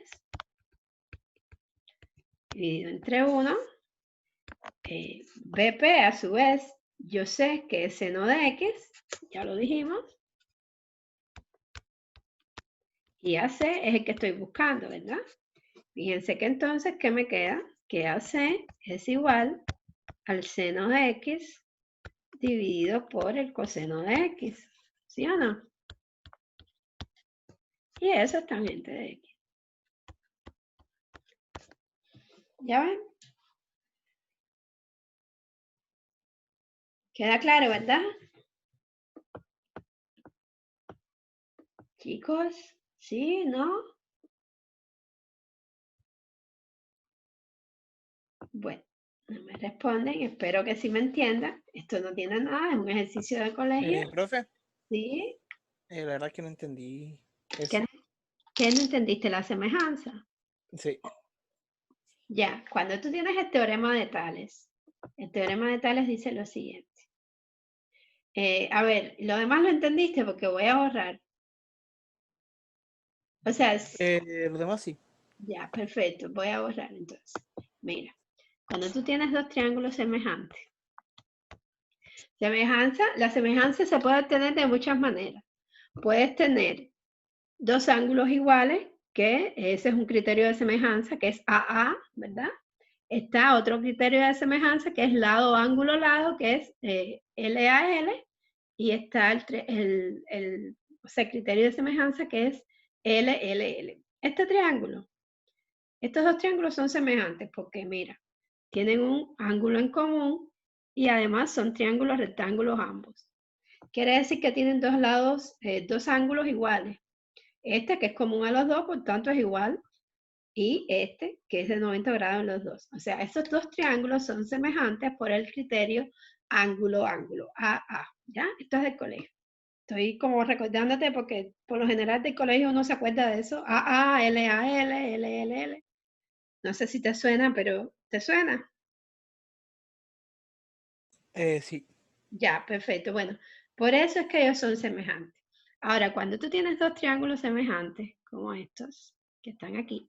dividido entre 1. BP a su vez, yo sé que es seno de X, ya lo dijimos. Y AC es el que estoy buscando, ¿verdad? Fíjense que entonces, ¿qué me queda? Que AC es igual al seno de X dividido por el coseno de X. ¿Sí o no? Y eso es tangente de X. ¿Ya ven? ¿Queda claro, verdad? Chicos, ¿sí? ¿No? Bueno, no me responden, espero que sí me entiendan. Esto no tiene nada, es un ejercicio de colegio. Profe, ¿Sí? la verdad que no entendí eso. ¿Qué no entendiste? La semejanza. Sí. Ya, cuando tú tienes el teorema de Tales, el teorema de Tales dice lo siguiente. A ver, lo demás lo entendiste porque voy a borrar. O sea, Los demás sí. ya, perfecto, voy a borrar entonces. Mira, cuando tú tienes dos triángulos semejantes, la semejanza se puede obtener de muchas maneras. Puedes tener dos ángulos iguales, que ese es un criterio de semejanza, que es AA, ¿verdad? Está otro criterio de semejanza, que es lado, ángulo, lado, que es LAL, y está el criterio de semejanza, que es LLL. Este triángulo, estos dos triángulos son semejantes porque, mira, tienen un ángulo en común y además son triángulos rectángulos ambos. Quiere decir que tienen dos lados, dos ángulos iguales. Este, que es común a los dos, por tanto es igual, y este, que es de 90 grados en los dos. O sea, estos dos triángulos son semejantes por el criterio ángulo-ángulo, AA, ¿ya? Esto es del colegio. Estoy como recordándote porque por lo general del colegio uno se acuerda de eso, AA, LAL, LLL. No sé si te suena, pero ¿te suena? Sí. Ya, perfecto. Bueno, por eso es que ellos son semejantes. Ahora, cuando tú tienes dos triángulos semejantes, como estos, que están aquí,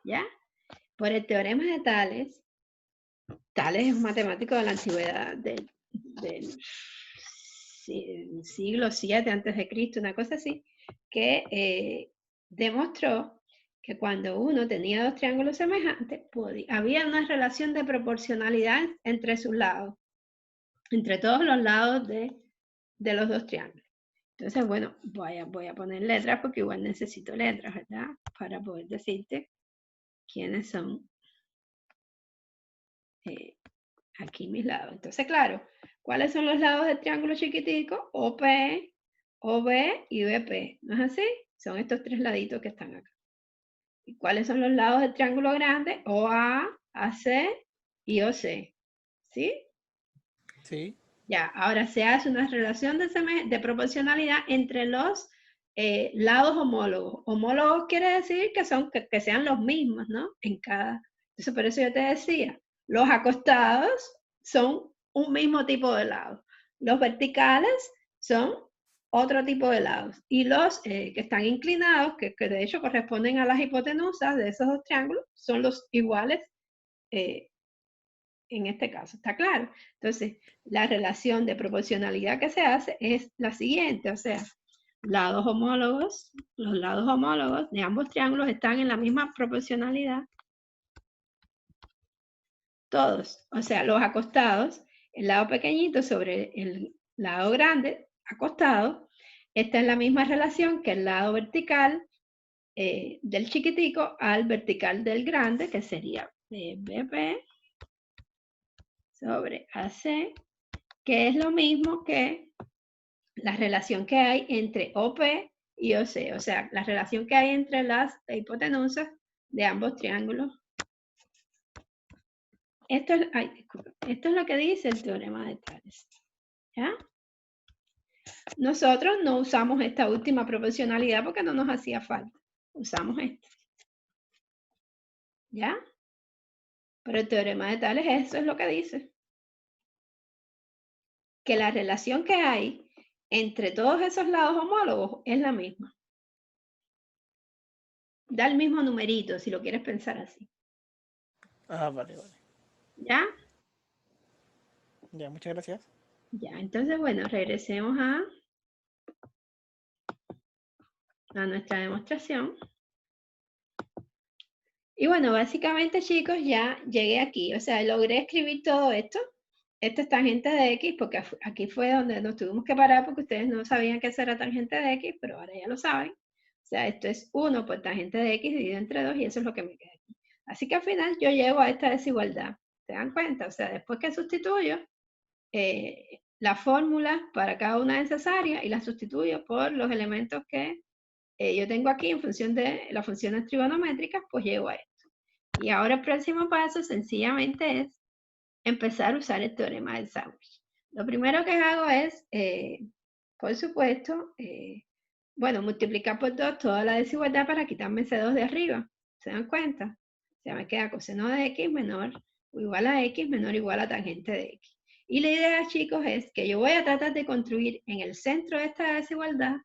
¿ya? Por el teorema de Tales, Tales es un matemático de la antigüedad del siglo VII antes de Cristo, una cosa así, que demostró que cuando uno tenía dos triángulos semejantes, había una relación de proporcionalidad entre sus lados, entre todos los lados de los dos triángulos. Entonces, bueno, voy a poner letras porque igual necesito letras, ¿verdad? Para poder decirte quiénes son aquí mis lados. Entonces, claro, ¿cuáles son los lados del triángulo chiquitico? OP, OB y BP. ¿No es así? Son estos tres laditos que están acá. ¿Y cuáles son los lados del triángulo grande? OA, AC y OC. ¿Sí? Sí. Ya, ahora se hace una relación de proporcionalidad entre los lados homólogos. Homólogos quiere decir que sean los mismos, ¿no? En cada. Entonces, por eso yo te decía, los acostados son un mismo tipo de lado. Los verticales son otro tipo de lados. Y los que están inclinados, que de hecho corresponden a las hipotenusas de esos dos triángulos, son los iguales en este caso. ¿Está claro? Entonces, la relación de proporcionalidad que se hace es la siguiente, o sea, lados homólogos, los lados homólogos de ambos triángulos están en la misma proporcionalidad. Todos, o sea, los acostados, el lado pequeñito sobre el lado grande, acostado, está en la misma relación que el lado vertical del chiquitico al vertical del grande, que sería BP sobre AC, que es lo mismo que la relación que hay entre OP y OC, o sea, la relación que hay entre las hipotenusas de ambos triángulos. Esto es lo que dice el teorema de Tales. ¿Ya? Nosotros no usamos esta última proporcionalidad porque no nos hacía falta. Usamos esta. ¿Ya? Pero el teorema de Tales, eso es lo que dice. Que la relación que hay entre todos esos lados homólogos es la misma. Da el mismo numerito, si lo quieres pensar así. Ah, vale, vale. ¿Ya? Ya, muchas gracias. Ya, entonces, bueno, regresemos a nuestra demostración. Y bueno, básicamente, chicos, ya llegué aquí. O sea, logré escribir todo esto. Esto es tangente de X, porque aquí fue donde nos tuvimos que parar, porque ustedes no sabían qué era tangente de X, pero ahora ya lo saben. O sea, esto es 1 por tangente de X dividido entre 2, y eso es lo que me queda aquí. Así que al final yo llego a esta desigualdad. ¿Se dan cuenta? O sea, después que sustituyo la fórmula para cada una de esas áreas y la sustituyo por los elementos que yo tengo aquí en función de las funciones trigonométricas, pues llego a esto. Y ahora el próximo paso sencillamente es empezar a usar el teorema del sándwich. Lo primero que hago es, por supuesto, bueno, multiplicar por 2 toda la desigualdad para quitarme ese 2 de arriba. ¿Se dan cuenta? O sea, me queda coseno de X menor o igual a X menor o igual a tangente de X. Y la idea, chicos, es que yo voy a tratar de construir en el centro de esta desigualdad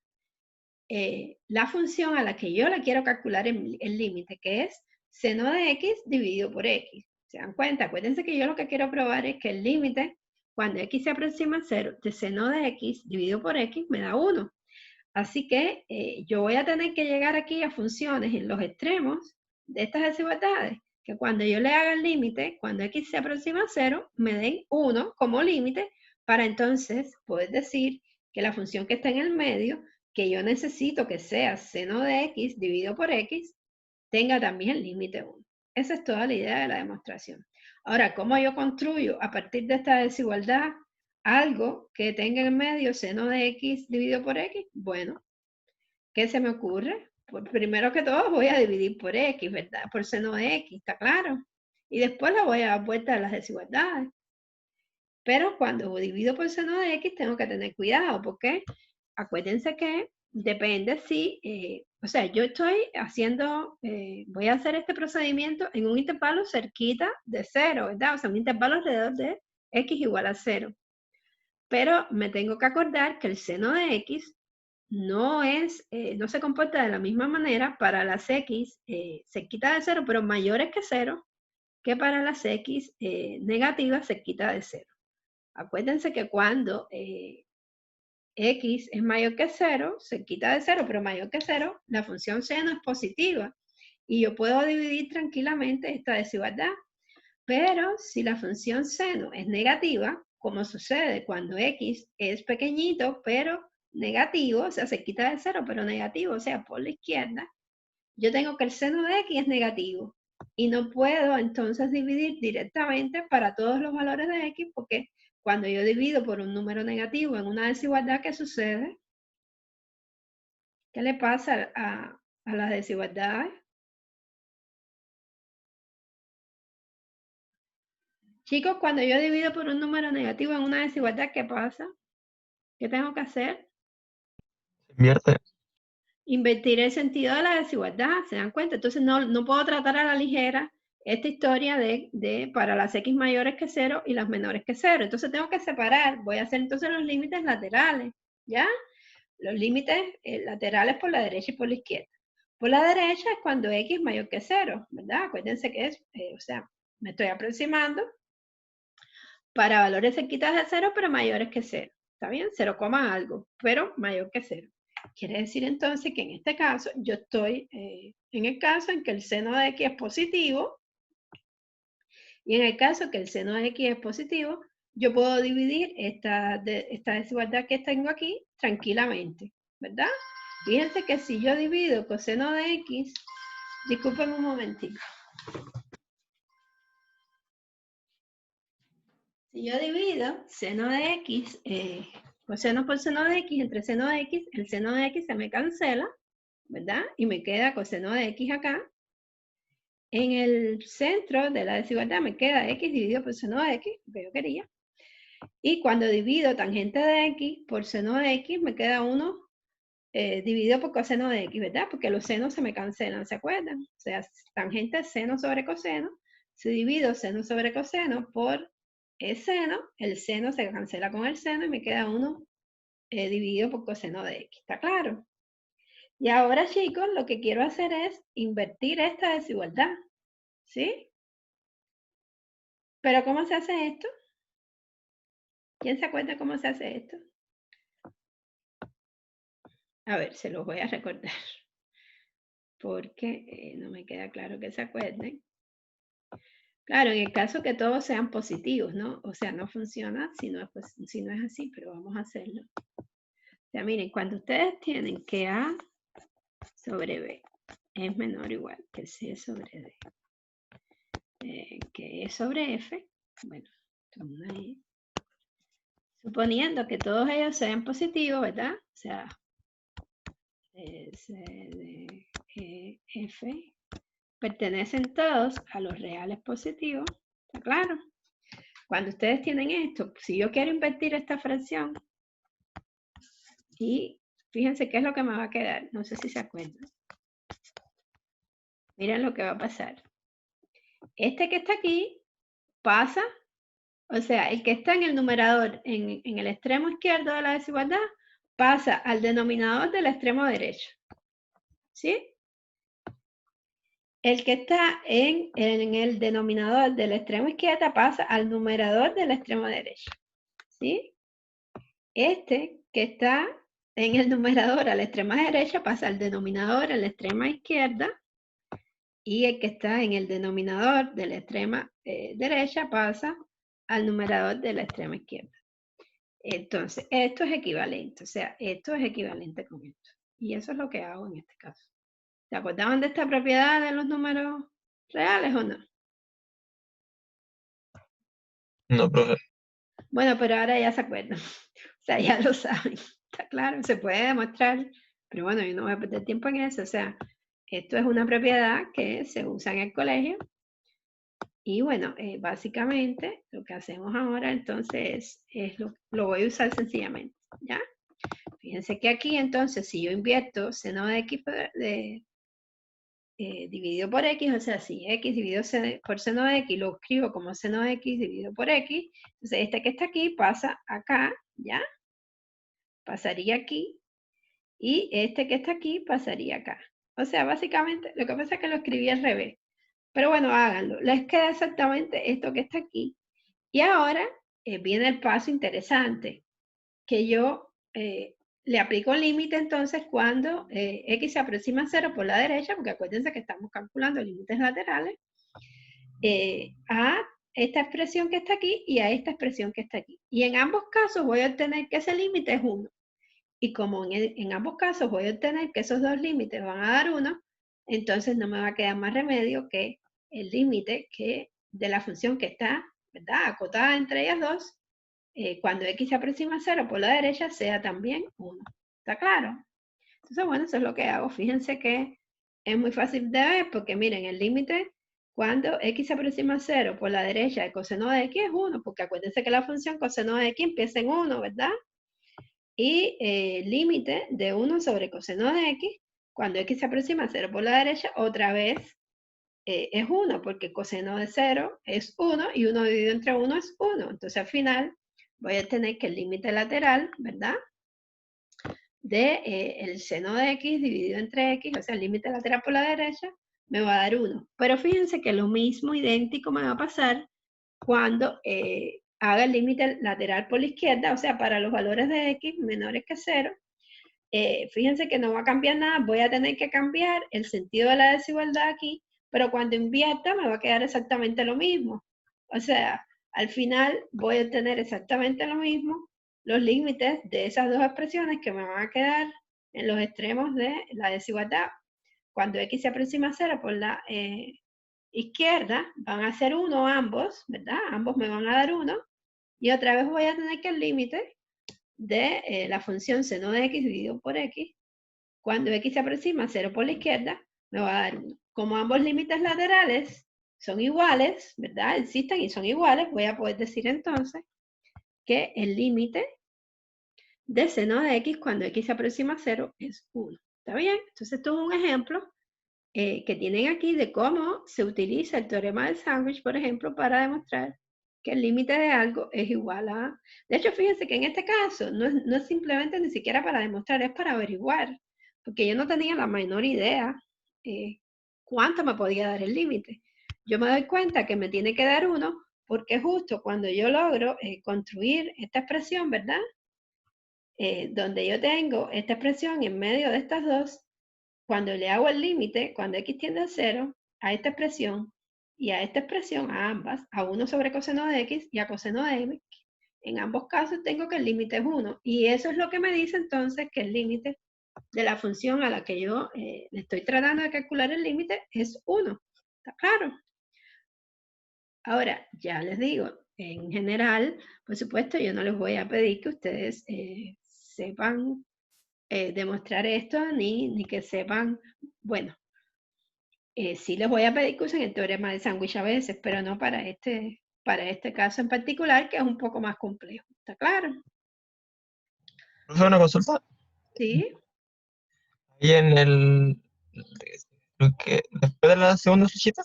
la función a la que yo le quiero calcular el límite, que es seno de X dividido por X. ¿Se dan cuenta? Acuérdense que yo lo que quiero probar es que el límite, cuando X se aproxima a 0, de seno de X dividido por X me da 1. Así que yo voy a tener que llegar aquí a funciones en los extremos de estas desigualdades, que cuando yo le haga el límite, cuando X se aproxima a 0, me den 1 como límite, para entonces poder decir que la función que está en el medio, que yo necesito que sea seno de X dividido por X, tenga también el límite 1. Esa es toda la idea de la demostración. Ahora, ¿cómo yo construyo a partir de esta desigualdad algo que tenga en medio seno de X dividido por X? Bueno, ¿qué se me ocurre? Pues primero que todo voy a dividir por X, ¿verdad? Por seno de X, ¿está claro? Y después le voy a dar vuelta a las desigualdades. Pero cuando divido por seno de X tengo que tener cuidado, porque acuérdense que depende si, o sea, yo estoy haciendo, voy a hacer este procedimiento en un intervalo cerquita de 0, ¿verdad? O sea, un intervalo alrededor de X igual a 0. Pero me tengo que acordar que el seno de X no se comporta de la misma manera para las X cerquita de 0, pero mayores que 0, que para las X negativas cerquita de 0. Acuérdense que cuando X es mayor que 0, cerquita de 0, pero mayor que 0, la función seno es positiva. Y yo puedo dividir tranquilamente esta desigualdad. Pero si la función seno es negativa, como sucede cuando X es pequeñito, pero negativo, o sea, cerquita de 0, pero negativo, o sea, por la izquierda, yo tengo que el seno de X es negativo. Y no puedo entonces dividir directamente para todos los valores de X, porque cuando yo divido por un número negativo en una desigualdad, ¿qué sucede? ¿Qué le pasa a las desigualdades? Chicos, cuando yo divido por un número negativo en una desigualdad, ¿qué pasa? ¿Qué tengo que hacer? Invierte. Invertir el sentido de la desigualdad, ¿se dan cuenta? Entonces no puedo tratar a la ligera esta historia de para las x mayores que 0 y las menores que 0. Entonces tengo que separar, voy a hacer entonces los límites laterales, ¿ya? Los límites laterales por la derecha y por la izquierda. Por la derecha es cuando x es mayor que 0, ¿verdad? Acuérdense que es, o sea, me estoy aproximando para valores cerquitas de 0, pero mayores que 0. ¿Está bien? 0, algo, pero mayor que 0. Quiere decir entonces que en este caso yo estoy en el caso en que el seno de x es positivo, y en el caso que el seno de x es positivo, yo puedo dividir esta desigualdad que tengo aquí tranquilamente, ¿verdad? Fíjense que si yo divido coseno de x, disculpen un momentito. Si yo divido seno de x, coseno por seno de x entre seno de x, el seno de x se me cancela, ¿verdad? Y me queda coseno de x acá. En el centro de la desigualdad me queda x dividido por seno de x, que yo quería. Y cuando divido tangente de x por seno de x, me queda 1 dividido por coseno de x, ¿verdad? Porque los senos se me cancelan, ¿se acuerdan? O sea, tangente es seno sobre coseno. Si divido seno sobre coseno por seno, el seno se cancela con el seno y me queda 1 dividido por coseno de x. ¿Está claro? Y ahora, chicos, lo que quiero hacer es invertir esta desigualdad. ¿Sí? ¿Pero cómo se hace esto? ¿Quién se acuerda cómo se hace esto? A ver, se los voy a recordar. Porque no me queda claro que se acuerden. Claro, en el caso que todos sean positivos, ¿no? O sea, no funciona si no es así, pero vamos a hacerlo. O sea, miren, cuando ustedes tienen que A sobre B es menor o igual que C sobre D, que E sobre F, bueno, ahí. Suponiendo que todos ellos sean positivos, ¿verdad? O sea, C, D, E, F, pertenecen todos a los reales positivos, ¿está claro? Cuando ustedes tienen esto, si yo quiero invertir esta fracción, y fíjense qué es lo que me va a quedar, no sé si se acuerdan. Miren lo que va a pasar. Este que está aquí pasa, o sea, el que está en el numerador, en el extremo izquierdo de la desigualdad, pasa al denominador del extremo derecho. ¿Sí? El que está en el denominador del extremo izquierda pasa al numerador del extremo derecho. ¿Sí? Este que está en el numerador a la extrema derecha pasa al denominador a la extrema izquierda, y el que está en el denominador de la extrema derecha pasa al numerador de la extrema izquierda. Entonces, esto es equivalente, o sea, esto es equivalente con esto. Y eso es lo que hago en este caso. ¿Se acordaban de esta propiedad de los números reales o no? No, profe. Bueno, pero ahora ya se acuerdan. O sea, ya lo saben. Está claro, se puede demostrar. Pero bueno, yo no voy a perder tiempo en eso. O sea, esto es una propiedad que se usa en el colegio. Y bueno, básicamente lo que hacemos ahora entonces es lo voy a usar sencillamente. ¿Ya? Fíjense que aquí entonces si yo invierto seno de x dividido por x, o sea, si x dividido por seno de x, lo escribo como seno de x dividido por x, entonces este que está aquí pasa acá, ¿ya? Pasaría aquí, y este que está aquí pasaría acá. O sea, básicamente, lo que pasa es que lo escribí al revés. Pero bueno, háganlo. Les queda exactamente esto que está aquí. Y ahora viene el paso interesante, que yo le aplico el límite entonces cuando x se aproxima a 0 por la derecha, porque acuérdense que estamos calculando límites laterales, a esta expresión que está aquí y a esta expresión que está aquí. Y en ambos casos voy a obtener que ese límite es 1. Y como en ambos casos voy a obtener que esos dos límites van a dar 1, entonces no me va a quedar más remedio que el límite de la función que está, ¿verdad?, acotada entre ellas dos, cuando x se aproxima a 0 por la derecha, sea también 1. ¿Está claro? Entonces, bueno, eso es lo que hago. Fíjense que es muy fácil de ver porque miren, el límite cuando x se aproxima a 0 por la derecha, el coseno de x es 1, porque acuérdense que la función coseno de x empieza en 1, ¿verdad? Y límite de 1 sobre coseno de x, cuando x se aproxima a 0 por la derecha, otra vez es 1, porque coseno de 0 es 1 y 1 dividido entre 1 es 1. Entonces al final voy a tener que el límite lateral, ¿verdad? De el seno de x dividido entre x, o sea, el límite lateral por la derecha, me va a dar 1. Pero fíjense que lo mismo idéntico me va a pasar cuando haga el límite lateral por la izquierda, o sea, para los valores de x menores que 0, fíjense que no va a cambiar nada, voy a tener que cambiar el sentido de la desigualdad aquí, pero cuando invierta me va a quedar exactamente lo mismo. O sea, al final voy a obtener exactamente lo mismo, los límites de esas dos expresiones que me van a quedar en los extremos de la desigualdad. Cuando x se aproxima a 0 por la izquierda, van a ser 1 ambos, ¿verdad? Ambos me van a dar 1, y otra vez voy a tener que el límite de la función seno de x dividido por x, cuando x se aproxima a 0 por la izquierda, me va a dar 1. Como ambos límites laterales son iguales, ¿verdad? Existen y son iguales, voy a poder decir entonces que el límite de seno de x cuando x se aproxima a 0 es 1. ¿Está bien? Entonces esto es un ejemplo que tienen aquí de cómo se utiliza el teorema del sándwich, por ejemplo, para demostrar que el límite de algo es igual a... De hecho, fíjense que en este caso no es simplemente ni siquiera para demostrar, es para averiguar, porque yo no tenía la menor idea cuánto me podía dar el límite. Yo me doy cuenta que me tiene que dar 1, porque justo cuando yo logro construir esta expresión, ¿verdad? Donde yo tengo esta expresión en medio de estas dos, cuando le hago el límite, cuando x tiende a 0, a esta expresión y a esta expresión, a ambas, a 1 sobre coseno de x y a coseno de x, en ambos casos tengo que el límite es 1. Y eso es lo que me dice entonces que el límite de la función a la que yo le estoy tratando de calcular el límite es 1. ¿Está claro? Ahora, ya les digo, en general, por supuesto, yo no les voy a pedir que ustedes sepan demostrar esto, ni que sepan, bueno, sí les voy a pedir que usen el teorema de sándwich a veces, pero no para este caso en particular, que es un poco más complejo. ¿Está claro? Profe, una consulta. Sí. Ahí en después de la segunda flechita,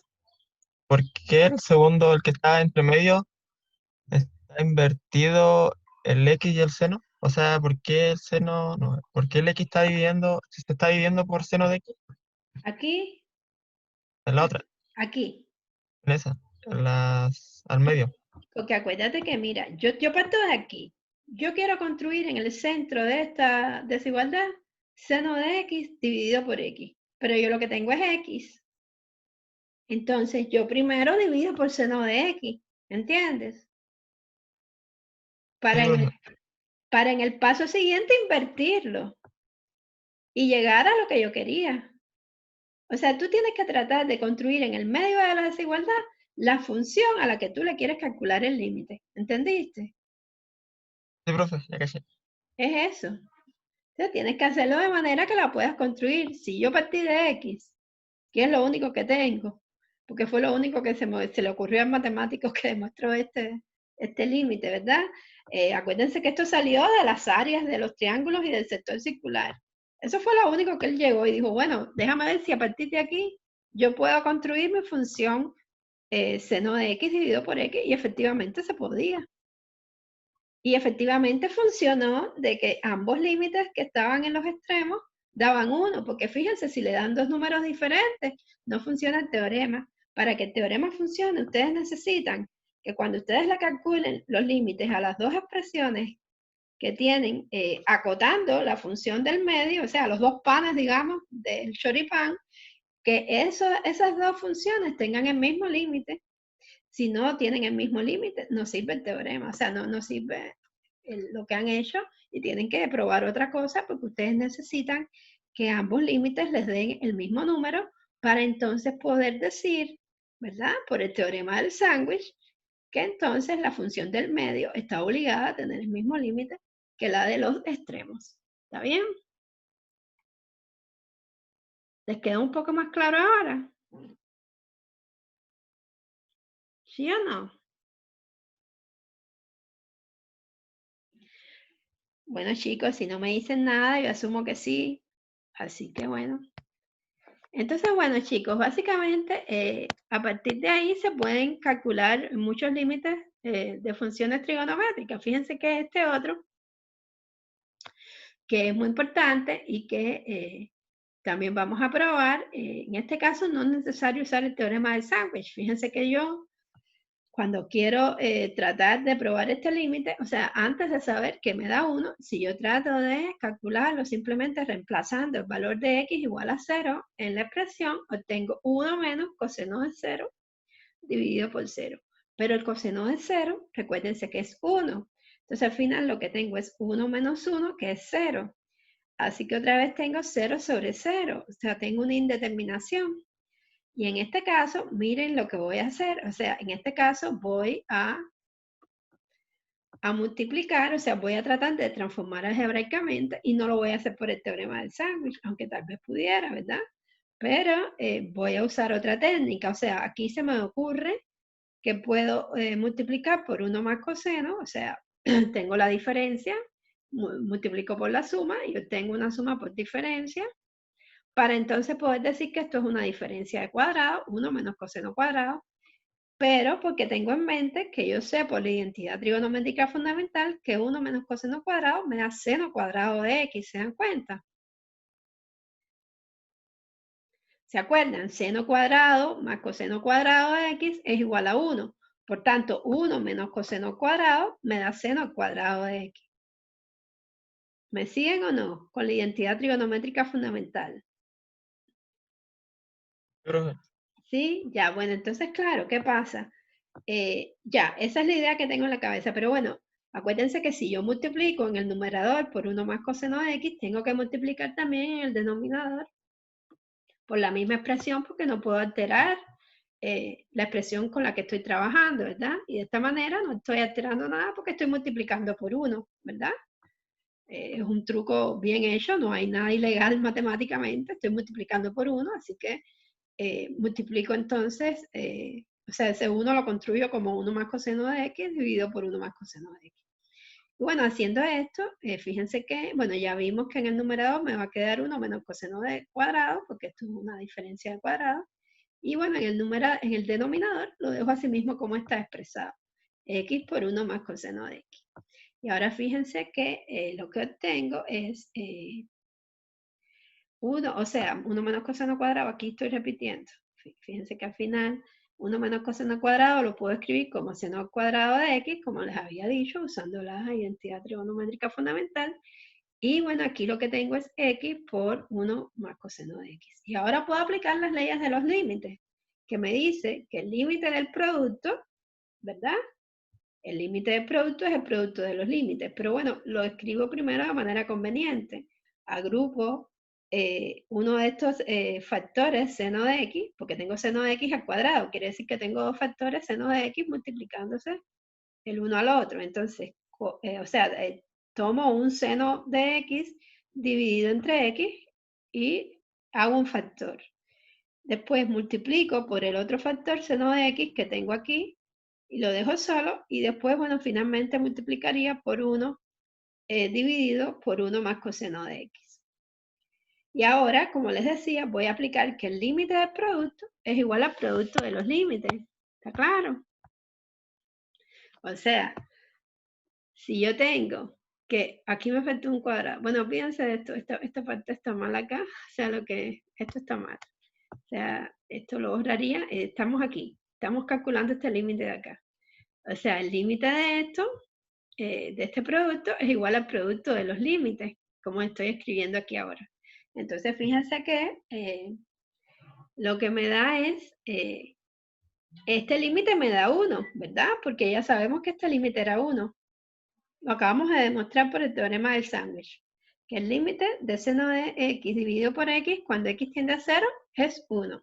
¿por qué el segundo, el que está entre medio, está invertido el x y el seno? O sea, ¿por qué el seno, no, por qué el x se está dividiendo por seno de x? Aquí, En la otra, aquí. en esa, al medio. Porque acuérdate que, mira, yo parto de aquí. Yo quiero construir en el centro de esta desigualdad seno de x dividido por x. Pero yo lo que tengo es x. Entonces, yo primero divido por seno de x. ¿Entiendes? Sí, profe. Para en el paso siguiente invertirlo y llegar a lo que yo quería. O sea, tú tienes que tratar de construir en el medio de la desigualdad la función a la que tú le quieres calcular el límite. ¿Entendiste? Sí, profe, ya caché. Es eso. O sea, tienes que hacerlo de manera que la puedas construir. Si yo partí de X, que es lo único que tengo, porque fue lo único que se le ocurrió a matemáticos que demostró este límite, ¿verdad? Acuérdense que esto salió de las áreas de los triángulos y del sector circular. Eso fue lo único que él llegó y dijo, bueno, déjame ver si a partir de aquí yo puedo construir mi función seno de x dividido por x, y efectivamente se podía. Y efectivamente funcionó de que ambos límites que estaban en los extremos daban 1, porque fíjense, si le dan dos números diferentes, no funciona el teorema. Para que el teorema funcione, ustedes necesitan que cuando ustedes le calculen los límites a las dos expresiones que tienen acotando la función del medio, o sea, los dos panes, digamos, del choripán, que esas dos funciones tengan el mismo límite. Si no tienen el mismo límite, no sirve el teorema, o sea, no sirve lo que han hecho, y tienen que probar otra cosa porque ustedes necesitan que ambos límites les den el mismo número para entonces poder decir, ¿verdad? Por el teorema del sándwich, que entonces la función del medio está obligada a tener el mismo límite que la de los extremos. ¿Está bien? ¿Les queda un poco más claro ahora? ¿Sí o no? Bueno, chicos, si no me dicen nada, yo asumo que sí. Así que bueno. Entonces, bueno, chicos, básicamente a partir de ahí se pueden calcular muchos límites de funciones trigonométricas. Fíjense que este otro, que es muy importante y que también vamos a probar, en este caso no es necesario usar el teorema de Sandwich. Fíjense que yo, cuando quiero tratar de probar este límite, o sea, antes de saber que me da 1, si yo trato de calcularlo simplemente reemplazando el valor de x igual a 0 en la expresión, obtengo 1 menos coseno de 0 dividido por 0. Pero el coseno de 0, recuérdense que es 1. Entonces al final lo que tengo es 1 menos 1, que es 0. Así que otra vez tengo 0 sobre 0, o sea, tengo una indeterminación. Y en este caso, miren lo que voy a hacer, o sea, en este caso voy a multiplicar, o sea, voy a tratar de transformar algebraicamente y no lo voy a hacer por el teorema del sándwich, aunque tal vez pudiera, ¿verdad? Pero voy a usar otra técnica, o sea, aquí se me ocurre que puedo multiplicar por 1 más coseno, o sea, tengo la diferencia, multiplico por la suma y obtengo una suma por diferencia, para entonces poder decir que esto es una diferencia de cuadrado, 1 menos coseno cuadrado, pero porque tengo en mente que yo sé por la identidad trigonométrica fundamental que 1 menos coseno cuadrado me da seno cuadrado de x, ¿se dan cuenta? ¿Se acuerdan? Seno cuadrado más coseno cuadrado de x es igual a 1. Por tanto, 1 menos coseno cuadrado me da seno al cuadrado de x. ¿Me siguen o no? Con la identidad trigonométrica fundamental. Profe, ¿Sí? Ya, bueno, entonces, claro, ¿qué pasa? Ya, esa es la idea que tengo en la cabeza, pero bueno, acuérdense que si yo multiplico en el numerador por 1 más coseno de x, tengo que multiplicar también en el denominador por la misma expresión porque no puedo alterar la expresión con la que estoy trabajando, ¿verdad? Y de esta manera no estoy alterando nada porque estoy multiplicando por 1, ¿verdad? Es un truco bien hecho, no hay nada ilegal matemáticamente, estoy multiplicando por 1, así que multiplico entonces, o sea, ese 1 lo construyo como 1 más coseno de x dividido por 1 más coseno de x. Y bueno, haciendo esto, fíjense que, bueno, ya vimos que en el numerador me va a quedar 1 menos coseno de cuadrado, porque esto es una diferencia de cuadrado. Y bueno, en el denominador lo dejo así mismo como está expresado. X por 1 más coseno de x. Y ahora fíjense que lo que obtengo es 1, o sea, 1 menos coseno cuadrado, aquí estoy repitiendo. Fíjense que al final 1 menos coseno cuadrado lo puedo escribir como seno al cuadrado de x, como les había dicho, usando la identidad trigonométrica fundamental. Y bueno, aquí lo que tengo es x por 1 más coseno de x. Y ahora puedo aplicar las leyes de los límites, que me dice que el límite del producto, ¿verdad? El límite del producto es el producto de los límites, pero bueno, lo escribo primero de manera conveniente. Agrupo uno de estos factores, seno de x, porque tengo seno de x al cuadrado, quiere decir que tengo dos factores seno de x multiplicándose el uno al otro. Entonces, tomo un seno de x dividido entre x y hago un factor. Después multiplico por el otro factor seno de x que tengo aquí y lo dejo solo y después, bueno, finalmente multiplicaría por 1 dividido por 1 más coseno de x. Y ahora, como les decía, voy a aplicar que el límite del producto es igual al producto de los límites. ¿Está claro? O sea, si yo tengo que aquí me falta un cuadrado, bueno, fíjense de esto, esta parte está mal acá, o sea, esto está mal. O sea, esto lo borraría, estamos aquí, estamos calculando este límite de acá. O sea, el límite de esto, de este producto, es igual al producto de los límites, como estoy escribiendo aquí ahora. Entonces, fíjense que lo que me da es, este límite me da 1, ¿verdad? Porque ya sabemos que este límite era 1. Lo acabamos de demostrar por el teorema del sándwich, que el límite de seno de x dividido por x cuando x tiende a 0 es 1.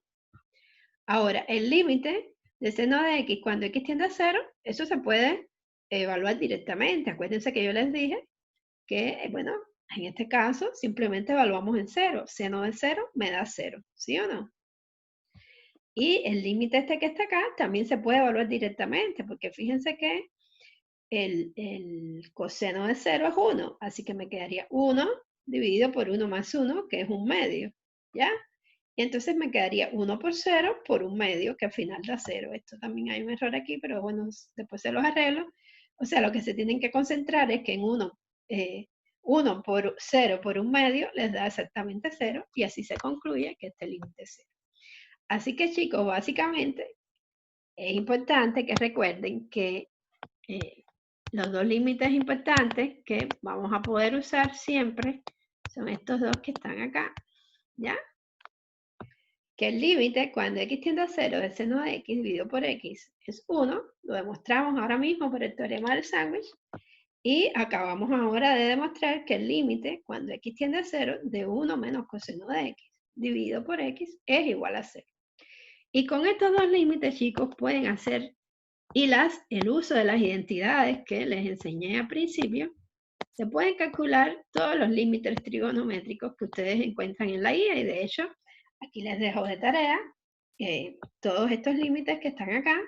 Ahora, el límite de seno de x cuando x tiende a 0, eso se puede evaluar directamente. Acuérdense que yo les dije que, bueno, en este caso simplemente evaluamos en 0. Seno de 0 me da 0, ¿sí o no? Y el límite este que está acá también se puede evaluar directamente, porque fíjense que el coseno de 0 es 1, así que me quedaría 1 dividido por 1 más 1, que es un medio, ¿ya? Y entonces me quedaría 1 por 0 por 1/2, que al final da 0. Esto también hay un error aquí, pero bueno, después se los arreglo. O sea, lo que se tienen que concentrar es que en 1 por 0 por 1/2 les da exactamente 0, y así se concluye que este límite es 0. Así que, chicos, básicamente es importante que recuerden que los dos límites importantes que vamos a poder usar siempre son estos dos que están acá, ¿ya? Que el límite cuando x tiende a 0 del seno de x dividido por x es 1, lo demostramos ahora mismo por el teorema del sándwich, y acabamos ahora de demostrar que el límite cuando x tiende a 0 de 1 menos coseno de x dividido por x es igual a 0. Y con estos dos límites, chicos, pueden hacer el uso de las identidades que les enseñé al principio. Se pueden calcular todos los límites trigonométricos que ustedes encuentran en la guía, y de hecho, aquí les dejo de tarea todos estos límites que están acá,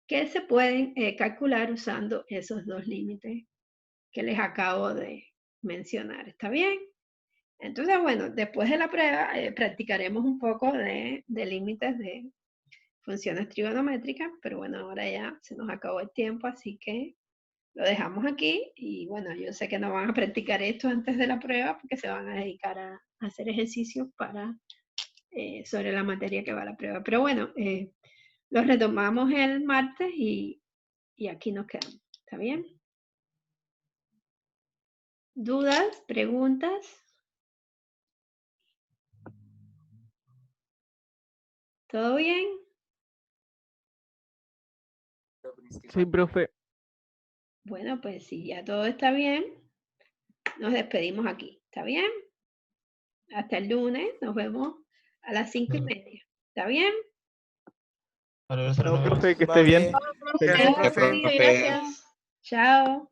que se pueden calcular usando esos dos límites que les acabo de mencionar. ¿Está bien? Entonces, bueno, después de la prueba practicaremos un poco de límites de funciones trigonométricas, pero bueno, ahora ya se nos acabó el tiempo, así que lo dejamos aquí. Y bueno, yo sé que no van a practicar esto antes de la prueba porque se van a dedicar a hacer ejercicios sobre la materia que va a la prueba. Pero bueno, los retomamos el martes y aquí nos quedamos. ¿Está bien? ¿Dudas? ¿Preguntas? ¿Todo bien? Sí, profe. Bueno, pues si ya todo está bien, nos despedimos aquí. ¿Está bien? Hasta el lunes, nos vemos a las 5:30. ¿Está bien? Vale, gracias, Chao, profe. profe, que esté bien. Gracias, Chao. profe. Gracias. Chao.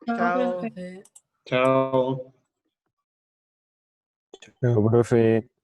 Chao. Chao. Chao, profe.